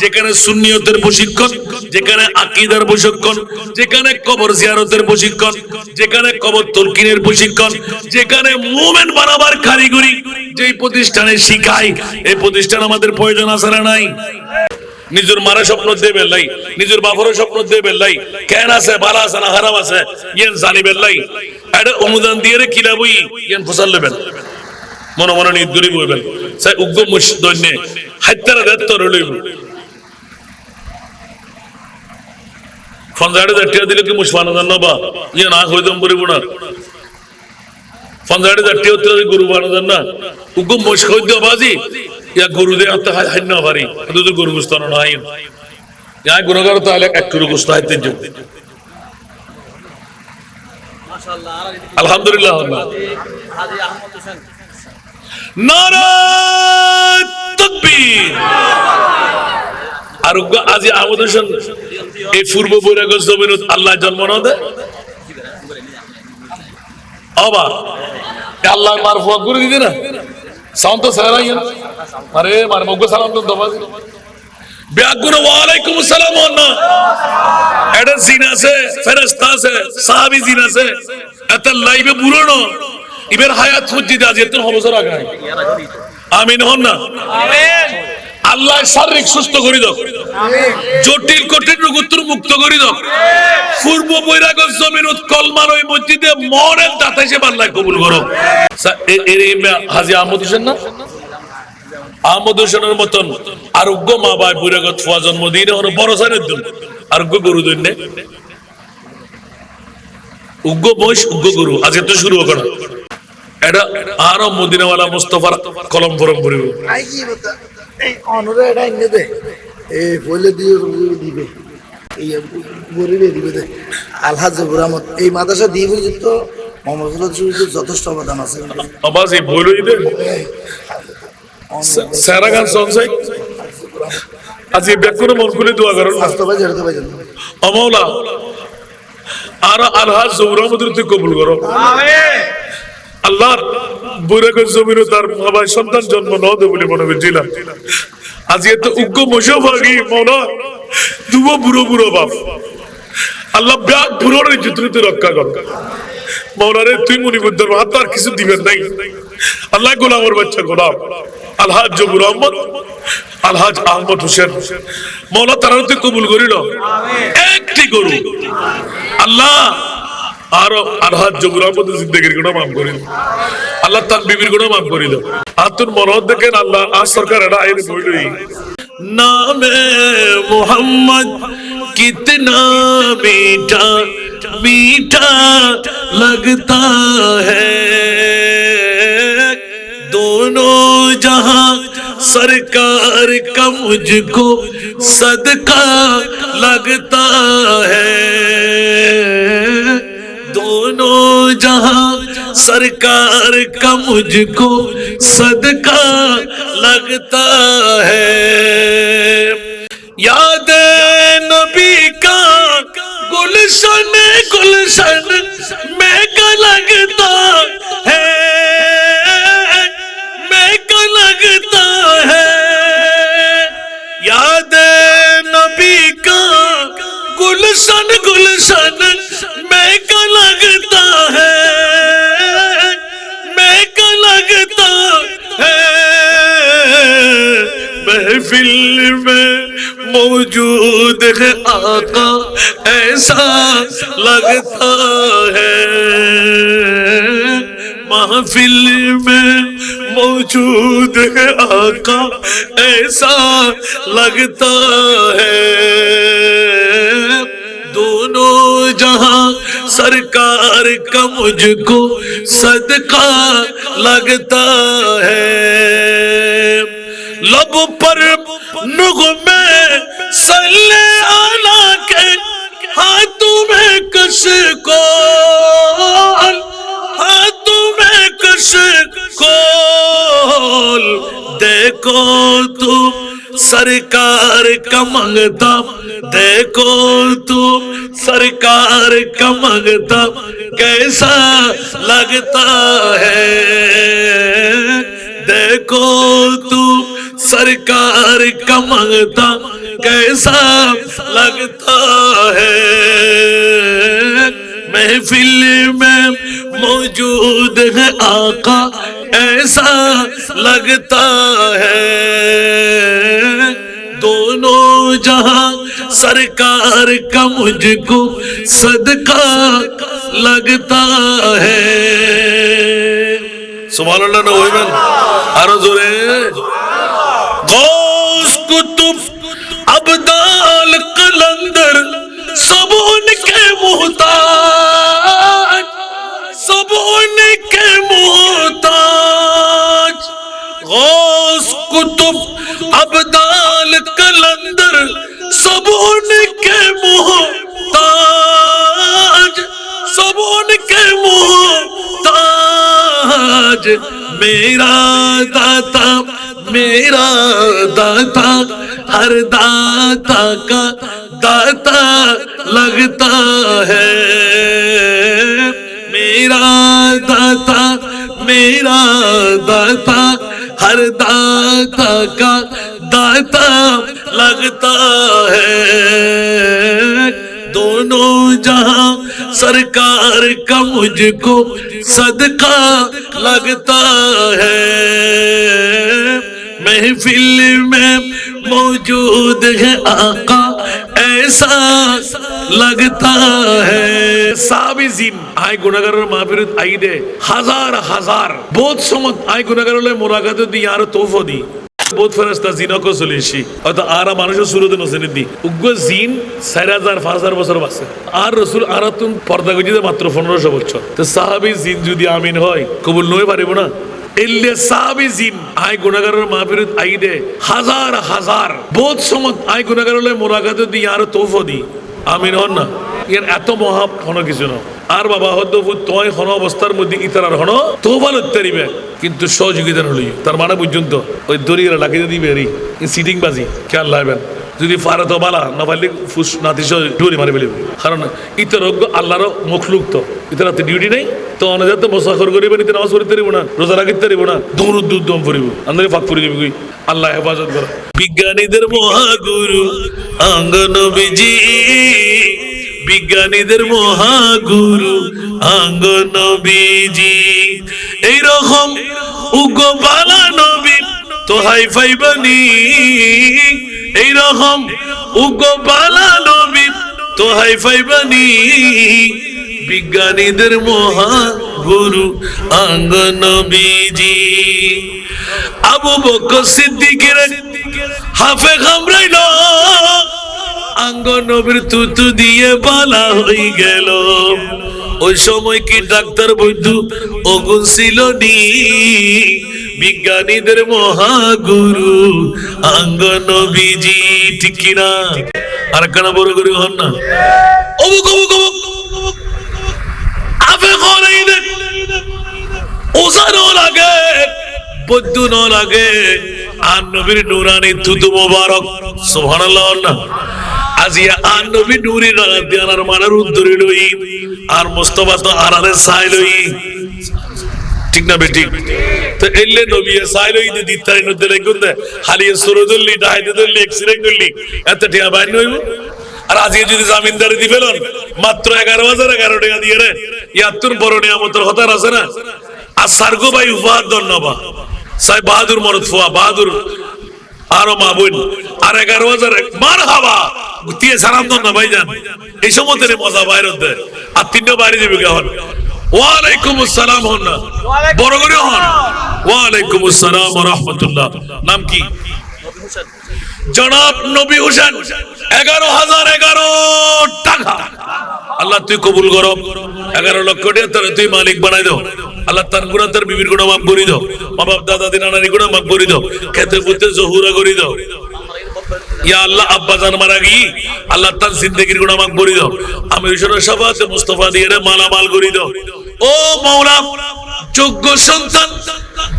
যেখানে সুন্নিয়তের প্রশিক্ষণ, যেখানে আকীদার প্রশিক্ষণ, যেখানে কবর জিয়ারতের প্রশিক্ষণ, যেখানে কবর তলকিনের প্রশিক্ষণ, যেখানে মুমিন বানাবার কারিগরি যেই প্রতিষ্ঠানে শিখায়, এই প্রতিষ্ঠান আমাদের প্রয়োজন আছে না নাই? নিজের মারা স্বপ্ন দেবেন লাই, নিজের বাপরও স্বপ্ন দেবেন লাই, কেন আছে ভালো আছে না খারাপ আছে ইয়েন জানিবেন লাই, এটা অনুদান দিয়ে রে কিলাবই ইয়েন ফসল নেবেন, মনে মনে নির্দরি বইবেন সাই উগ্র মুশদন্যে হাইতারা দেত্তর লইব ফনজাড়ে জাটিয়া দিলে কি মুশফানা জান্ন বা ইয়ে না হইদম পরিব না ফনজাড়ে জাটিয়া উত্তর গুরু বানা জান না উগ্র মুশ হইদ বাজি ইয়া গুরু দে আত্তা হাইন না পারি দুটো গুরু গুস্তানো না হাইন ইয়া গুনাহগার তাহলে একটু গুস্তা হাইতে যাব মাশাআল্লাহ আলহামদুলিল্লাহ হাজি আহমদ হোসেন নারা তাকবীর আর আজি আহমদ হোসেন এই পূর্ব বৈরাগ জমিনত আল্লাহ জন্ম না দেয় আবা আল্লাহ মারফুয়া করে দিদি না সাউন্ড তো সারা ইয়ান আরে মার মগ্গ সালাম তো দবা ব্যাগুন ওয়া আলাইকুম আসসালাম ওয়া এটা জিনা আছে ফেরেশতা আছে সাহাবী জিনা আছে এত লাইভে বুড়ানো ইবের হায়াত মসজিদে আজ এত বছর আগে আমিন হন না আমিন আল্লাহ শারীরিক সুস্থ করে দাও আমিন জটিল কঠিন রোগ থেকে মুক্ত করে দাও পূর্ব বৈরাগ জমিনত কলমার ওই মসজিদে মরেন দাতা হিসেবে আল্লাহ কবুল করো এই হাজী আহমদ হোসেন না আহমদ হোসেনের মতন আরোগ্য মা বাই বৈরাগত ফুয়া জন্মদিনে হলো বড় সাইনের দিন আরোগ্য গরু দৈন্যে উগ্র বয়স উগ্র গুরু আজকে তো শুরু করা এটা আরো মদিনাওয়ালা মুস্তাফার কলম ফরম করিব আই কি বলতা এই অনরে এটা ইনে দে এই বলে দিও দিবে এই গরিবে দিবে দে আলহাজ রহমত এই মাদ্রাসা দিবে তো মোহাম্মদ সুরুজ যথেষ্ট অবদান আছে আবাজ এই বলই দে সারা গান সনসাই আজ এই ব্যাকুন মন খুলে দোয়া করুন বাস্তবে জড়তে ভাই ও মাওলা আর আলহাজ রহমতের তুই কবুল করো আমিন আল্লাহ বৈরাগের জমিনে তার বাবা সন্তান জন্ম ন দে বলে মনে হচ্ছিলাম আজ এত উগ্র মশাভাগী মৌলা দুবো বুড়ো বুড়ো বাপ আল্লাহ ব্যাগ বুড়োর ইজ্জতকে রক্ষা কর মৌলা রে তুই মুনিবুদ্দার হাত আর কিছু দিবেন নাই আল্লাহ গোলামের বাচ্চা গোলাম আলহাজ জবুর আহমদ আলহাজ আহমদ হোসেন মৌলা তারা তুই কবুল করিল একটি গরু আল্লাহ আর আলহাজ জগুর আহমদ জিন্দেগির গুনাহ মাফ করে দিও আল্লাহ তার বিবির গুনাহ মাফ করে দিও আতুন মরদ দেখেন আল্লাহ আজ সরকার এটা আইন বইলই নামে মোহাম্মদ কিতনা मीठा मीठा लगता है दोनों जहां सरकार का मुझको सदका लगता है दोनों जहां सरकार का मुझको सदका लगता है याद नबी का गुलशन गुलशन में का लगता है में का लगता है याद नबी का गुलशन गुलशन में का लगता है में का लगता है महफिल में मौजूद है आका ऐसा लगता है महफिल में मौजूद है आका ऐसा लगता है दोनों जहां सरकार का मुझको सदका लगता है लब पर नुग़मे सल्ले आला के हाथों में कश को हाथों में कश कोल देखो तुम सरकार का मंगता देखो तुम सरकार का मंगता कैसा लगता है देखो तुम सरकार का मंगता कैसा लगता है महफिल में मौजूद है आका ऐसा लगता है दोनों जहां सरकार का मुझको सदका लगता है सुभान अल्लाह ना होइबेन आरो जोरे गौस कुतुब अब्दाल कलंदर सब उनके मुहताज सब उनके मुहताज गौस कुतुब अब्दाल कलंदर सब उनके मुहताज सब उनके मुहताज मेरा दाता हर दाता का दाता लगता है मेरा दाता हर दाता का दाता लगता है दोनों जहां सरकार का मुझको सदका लगता है महफिल में मौजूद है आका ऐसा लगता है साबिजीन आय गुनाहगारेर माफिरत आईदे हजार हजार बहुत समत आय गुनाहगारेर मुराकात दी यार तौफा दी बहुत ফেরেশতা জিনা কো চলেছি অত আরা মানুষের সুরতে নসেনি দি উগ্র জিন 4000 5000 বছর বাঁচে আর রাসূল আরাতুন পর্দা গজিতে মাত্র 1500 বছর তো সাহাবী জিন যদি আমিন হয় কবুল নয় পারিব না এলে সাহাবী জিন আয় গুনাহগারের মাফিরত আইদে হাজার হাজার বহুত সমত আয় গুনাহগারের মুরাকাত দি আর তৌফা দি আমিন হন না এর এত মহাব কোনো কিছু না আর বাবা হদ্দফু তয় হন অবস্থার মধ্যে ইতারার হন তৌবা লত্তারিবে কিন্তু সহযোগিতা হলি তার মানে পর্যন্ত ওই দড়িরা লাগিয়ে দিবে রি সিটিং বাজি খেয়াল লাগবেন যদি পারে তো বালা না পারলে ফুস নাতিস ডুরি মারি ফেলিব কারণ ইতার আল্লাহর মখলুক তো ইতার ডিউটি নেই তো অনেক মোসাফর করিব নিতে নামাজ পড়তে পারিব না রোজা রাখতে পারিব না দম পড়িব আমরা ফাঁক পড়ে যাবি আল্লাহ হেফাজত করে বিজ্ঞানীদের মহাগুরু আঙ্গনবীজি বিজ্ঞানীদের মহাগুরু আঙ্গনবীজি এই রকম উগো বালা নবী তো হাই ফাইবানি এই রকম উগো বালা নবী তো হাই ফাইবানি বিজ্ঞানীদের মহাগুরু আঙ্গ নবীজি। আবু বকর সিদ্দিকের হাফে কামড়াইল, আঙ্গ নবীর তুতু দিয়ে বালা হয়ে গেল। ওই সময় কি ডাক্তার বৈদ্য অগুন ছিল নি? বিজ্ঞানীদের মহাগুরু আঙ্গ নবীজি, ঠিক কিনা? আর কেন বড় করে হন না? অবুক অবুক অবুক আফে করেই দেখ, ওজা ন লাগে, বৈদ্য ন লাগে, আর নবীর নুরানি তুতু মোবারক, সুবহানাল্লাহ না? আজিয়া আর নবী নুরি রাত দিয়ানার মানার উদ্দরি লই, আর মুস্তাফা তো আরারে সাই লই, ঠিক না বেটি? তো এলে নবী সাই লই দি দিতারি নদে লেগুন্দে হালিয়ে সুরদুল্লি ডাইতে দল্লি এক্সিডেন্ট করলি এত টিয়া বাইন হইব। আর আজকে যদি জামিনদারি দি ফেলন মাত্র 11,000 11 টাকা দিয়ে রে, ইয়াত্তর বড় নিয়ামতের হতার আছে না। আর সার্গো ভাই উপহার ধন্যবাদ সাই বাহাদুর মরদ ফুয়া বাহাদুর আরো মা বোন আর 11,000 মার হাওয়া দিয়ে সালাম দন না ভাইজান। এই সময় মজা বাইরে দেয় আর তিনটা বাইরে যাবে কেমন? ওয়ালাইকুম আসসালাম হন না, বড় করে হন। ওয়ালাইকুম আসসালাম ওয়া রাহমাতুল্লাহ। নাম কি? জনাব নবী হোসেন। 11,011 টাকা আল্লাহ তুই কবুল করো। 11 লক্ষ টাকা তুই মালিক বানাই দাও। আল্লাহ তার গুণা তার বিবির গুণা মাফ করে দাও, মা বাপ দাদা দিনা নানি গুণা মাফ করে দাও, খেতে পুতে জহুরা করে দাও। ইয়া আল্লাহ আব্বা জান মারা গি আল্লাহ তার জিন্দেগির গুণা মাফ করে দাও। আমি ঈশ্বরের শাফাতে মুস্তাফা দিয়ে মালামাল করে দাও। ও মাওলা, যোগ্য সন্তান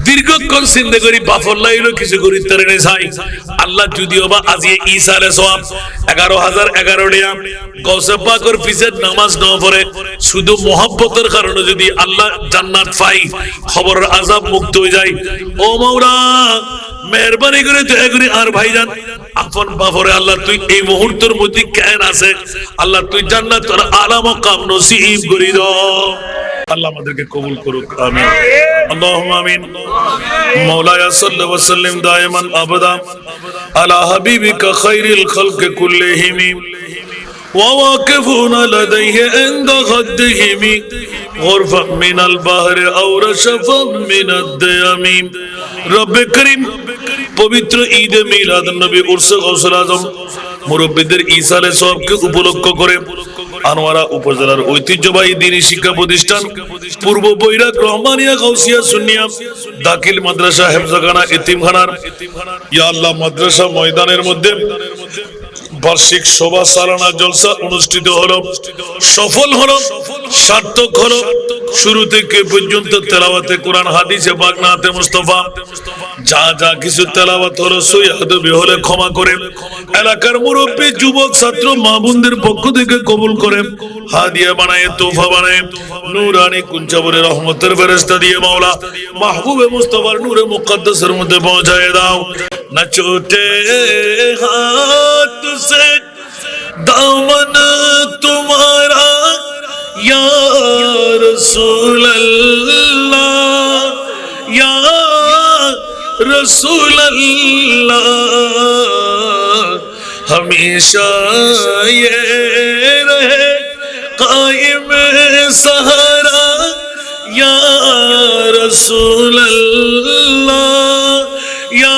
দীর্ঘক্ষণ চিন্তা করি বাফর লাইলো কিছু করি তারে নেই চাই। আল্লাহ যদিও বা আজি ঈসা আলাইহিস সালাম 11,011 টাকা গৌসে পাকের পিছে নামাজ না পড়ে শুধু মহব্বতের কারণে যদি আল্লাহ জান্নাত পাই, খবরের আযাব মুক্ত হয়ে যায়। ও মাওলা মেহরবানি করে দয়া করে আর ভাইজান আপন বাফরে আল্লাহ তুই এই মুহূর্তের মধ্যে কেন আছে, আল্লাহ তুই জান্নাতের আলা মাকাম নসিব করে দাও। আল্লাহ আমাদেরকে কবুল করুক, আমিন আল্লাহুম্মা আমিন। মাওলায়া সাল্লাল্লাহু ওয়া সাল্লিম দাইমান আবাদা আলা হাবিবিকা খায়রিল খালকি কুল্লিহিম ওয়া ওয়াকিফুনা লাদাইহি ইনদা খাদ্দিহিম গরফা মিনাল বাহরি আও রাশফা মিনাদ দায়ামি। রব্বে করিম পবিত্র ঈদ এ মিলাদ নবী উরসে গাউসুল আজম মুরব্বিদের ঈসা আলাইহিস সালামকে উপলক্ষ করে আনোয়ারা উপজেলার ঐতিহ্যবাহী দ্বীনি শিক্ষা প্রতিষ্ঠান পূর্ব বৈরাগ রহমানিয়া গাউসিয়া সুন্নিয়া দাখিল মাদ্রাসা হেফজাখানা এতিমখানার ইয়া আল্লাহ মাদ্রাসা ময়দানের মধ্যে বার্ষিক শোভা সালানা জলসা অনুষ্ঠিত হলো, সফল হলো, সার্থক হলো। শুরু থেকে পর্যন্ত তেলাওয়াতে কোরআন হাদিসে পাক নাতে মুস্তাফা যা যা কিছু তেলাওয়াত হলো সহিহ হলে ক্ষমা করে এলাকার মুরব্বী যুবক ছাত্র মা বোনদের পক্ষ থেকে কবুল করে হাদিয়া বানায় তোহফা বানায় নূরানি কুঞ্জাবরে রহমতের ফেরেশতা দিয়ে মাওলা মাহবুবে মুস্তাফার নূরে মুকদ্দাসের মধ্যে পৌঁছায় দাও। না ছোটে হাত से दामन तुम्हारा या रसूल अल्लाह या रसूल अल्लाह हमेशा ये रहे कायम सहारा या रसूल अल्लाह या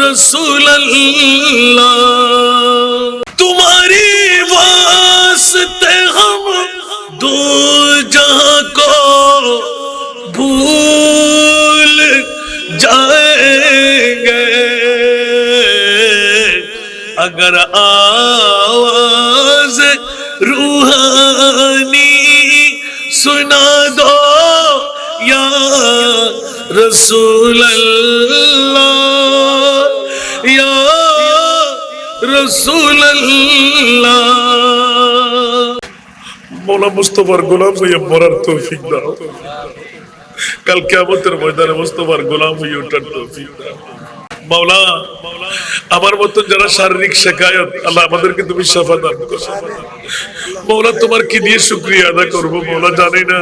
रसूल अल्लाह। तुम्हारी वास्ते हम दो जहां को भूल जाएंगे, अगर आवाज रूहानी सुना दो या रसूल अल्लाह या रसूल अल्लाह। मौला मुस्तफार गोलाम হয়ে মরার তৌফিক দাও, কাল কিয়ামতের ময়দানে মুস্তফার গোলাম হয়ে ওঠার তৌফিক দাও। মাওলা আমার মতন যারা শারীরিক শিকায়ত আল্লাহ আমাদেরকে তুমি শিফা দান করো। মাওলা তোমার কি দিয়ে শুকরিয়া আদা করব মাওলা জানি না।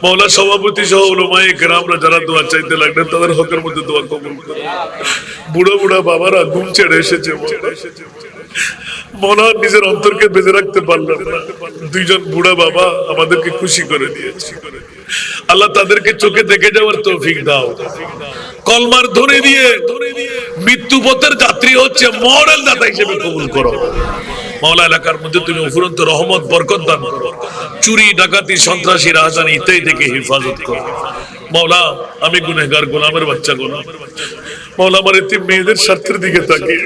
মাওলা সভাপতি সহ উলামায়ে কেরামরা যারা দোয়া চাইতে লাগলেন তাদের হকের মধ্যে দোয়া কবুল করো। বুড়া বুড়া বাবারা ঘুম ছেড়ে এসেছে, মৌলা নিজের অন্তরকে বেঁধে রাখতে পারলাম না, দুইজন বুড়া বাবা আমাদেরকে খুশি করে দিয়েছে। আল্লাহ তাদেরকে চোখে দেখে যাওয়ার তৌফিক দাও। কলমার ধ্বনি দিয়ে মৃত্যু পথের যাত্রী হচ্ছে মডেল দাতা হিসেবে কবুল করো। মাওলা এলাকার মধ্যে তুমি অফুরন্ত রহমত বরকত দান করো। চুরি ডাকাতি সন্ত্রাসী রাজধানী ইত্যাদি থেকে হেফাজত করো। মাওলা আমি গুনাহগার গোলামের বাচ্চা গোলাম, মাওলা আমার এতিম মেয়েদের স্বার্থের দিকে তাকিয়ে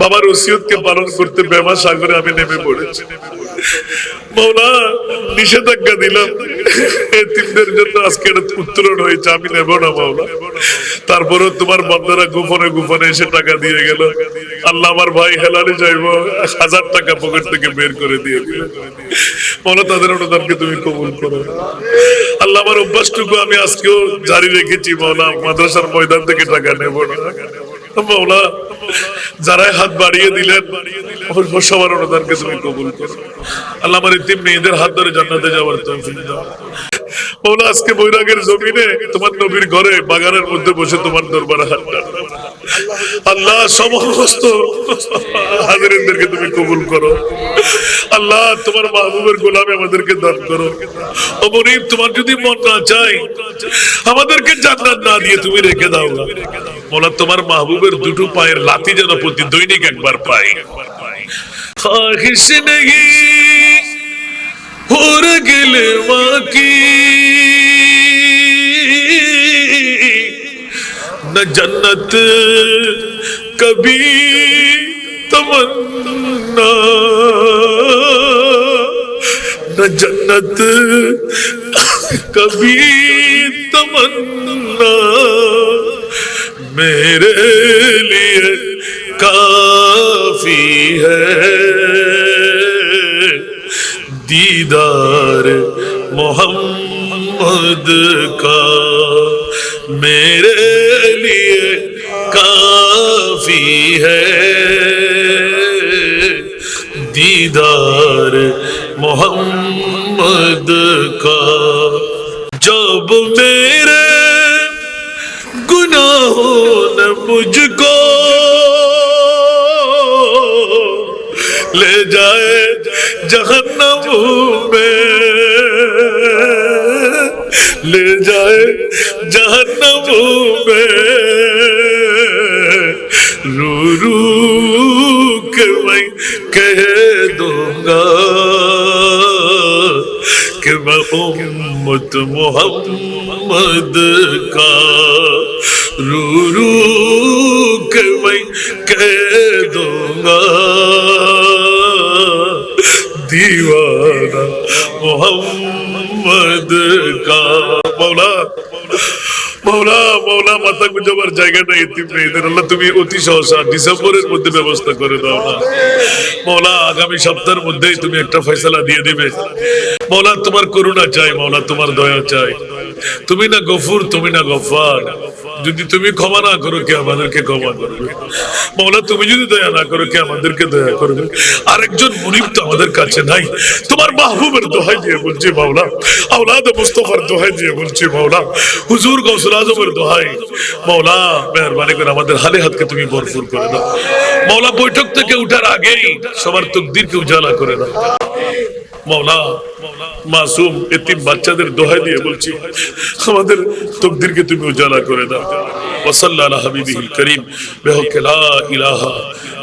বাবার ওসিয়তকে পালন করতে বেমা সাগরে আমি নেমে পড়েছি। মাওলা নিষেধাজ্ঞা দিলাম এতিমদের জন্য, আজকে উত্তরণ হয়েছে, আমি নেব না মাওলা। তারপরেও তোমার বান্দারা গোপনে গোপনে এসে টাকা দিয়ে গেল। আল্লাহ আমার ভাই হেলালে যাইব 1000 টাকা পকেট থেকে বের করে দিয়ে দিল। মাওলা তাদের অনুদানকে তুমি কবুল করো। আল্লাহ আমার অভ্যাসটুকু আমি আজকেও জারি রেখেছি মাওলা, মাদ্রাসার ময়দান থেকে টাকা নেব না মাওলা। যারাই হাত বাড়িয়ে দিলেন সবার অনুদানকে তুমি কবুল করো। আল্লাহ আমার এতিম মেয়েদের হাত ধরে জান্নাতে যাওয়ার তৌফিক দাও মাওলা। আজকে বৈরাগের জমিনে তোমার নবীর ঘরে বাগানের মধ্যে বসে তোমার দরবারে হাত টানলাম। আল্লাহ সমস্ত হাজিরিনদেরকে তুমি কবুল করো। আল্লাহ তোমার মাহবুবের গোলামে আমাদেরকে দান করো। ও মুনিব, তোমার যদি মন না চাই আমাদেরকে জান্নাত না দিয়ে তুমি রেখে দাও না মাওলা। তোমার মাহবুবের দুটো পায়ের লাথি যেন প্রতি দৈনিক একবার পাই। খাহিশ নেহি হোর গিলে মাকি न जन्नत कभी तमन्ना, न जन्नत कभी तमन्ना, मेरे लिए काफी है दीदार मोहम्मद का, मेरे लिए काफी है दीदार मोहम्मद का। जब मेरे गुनाहों ने मुझको ले जाए जहन्नम में, ले जाए जहन्नम में, रू रू के मैं कह दूंगा कि मैं उम्मत मोहम्मद का, रू रू के मैं कह दूंगा दीवाना मोहम्मद का। मौला মৌলা মৌলা মাথা গুঁজাবার জায়গা নাই এতিম মেয়েদের। আল্লাহ তুমি অতি সহসা ডিসেম্বরের মধ্যে ব্যবস্থা করে দাও না মৌলা। আগামী সপ্তাহের মধ্যেই তুমি একটা ফয়সালা দিয়ে দিবে মৌলা। তোমার করুণা চাই মৌলা, তোমার দয়া চাই। তুমি না গফুর, তুমি না গফফার। যদি তুমি ক্ষমা না করো কে আমাদেরকে ক্ষমা করবে মৌলা? তুমি যদি দয়া না করো কে আমাদেরকে দয়া করবে? আরেকজন মুনিব তো আমাদের কাছে নাই। তোমার মাহবুবের দোহাই দিয়ে বলছি মাওলা, আওলাদ মুস্তাফার দোহাই দিয়ে বলছি মাওলা, হুজুর গৌসুল আজমের দোহাই মাওলা, মেহেরবানি করে আমাদের হালে হাতকে তুমি ভরপুর করে দাও মাওলা। বৈঠক থেকে উঠার আগেই সবার তাকদীরকে উজালা করে দাও মাওলা। মাসুম এতিম বাচ্চাদের দোহাই দিয়ে বলছি আমাদের তাকদীরকে তুমি উজালা করে দাও। ওয়াসাল্লাল্লাহু আলা হাবিবিল করিম বিহক লা ইলাহা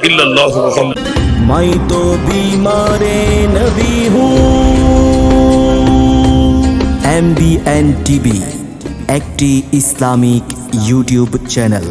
ইল্লাল্লাহু মুহাম্মদ। मैं तो बीमारे नबी हूँ। MBN TV একটি ইসলামিক ইউটিউব চ্যানেল।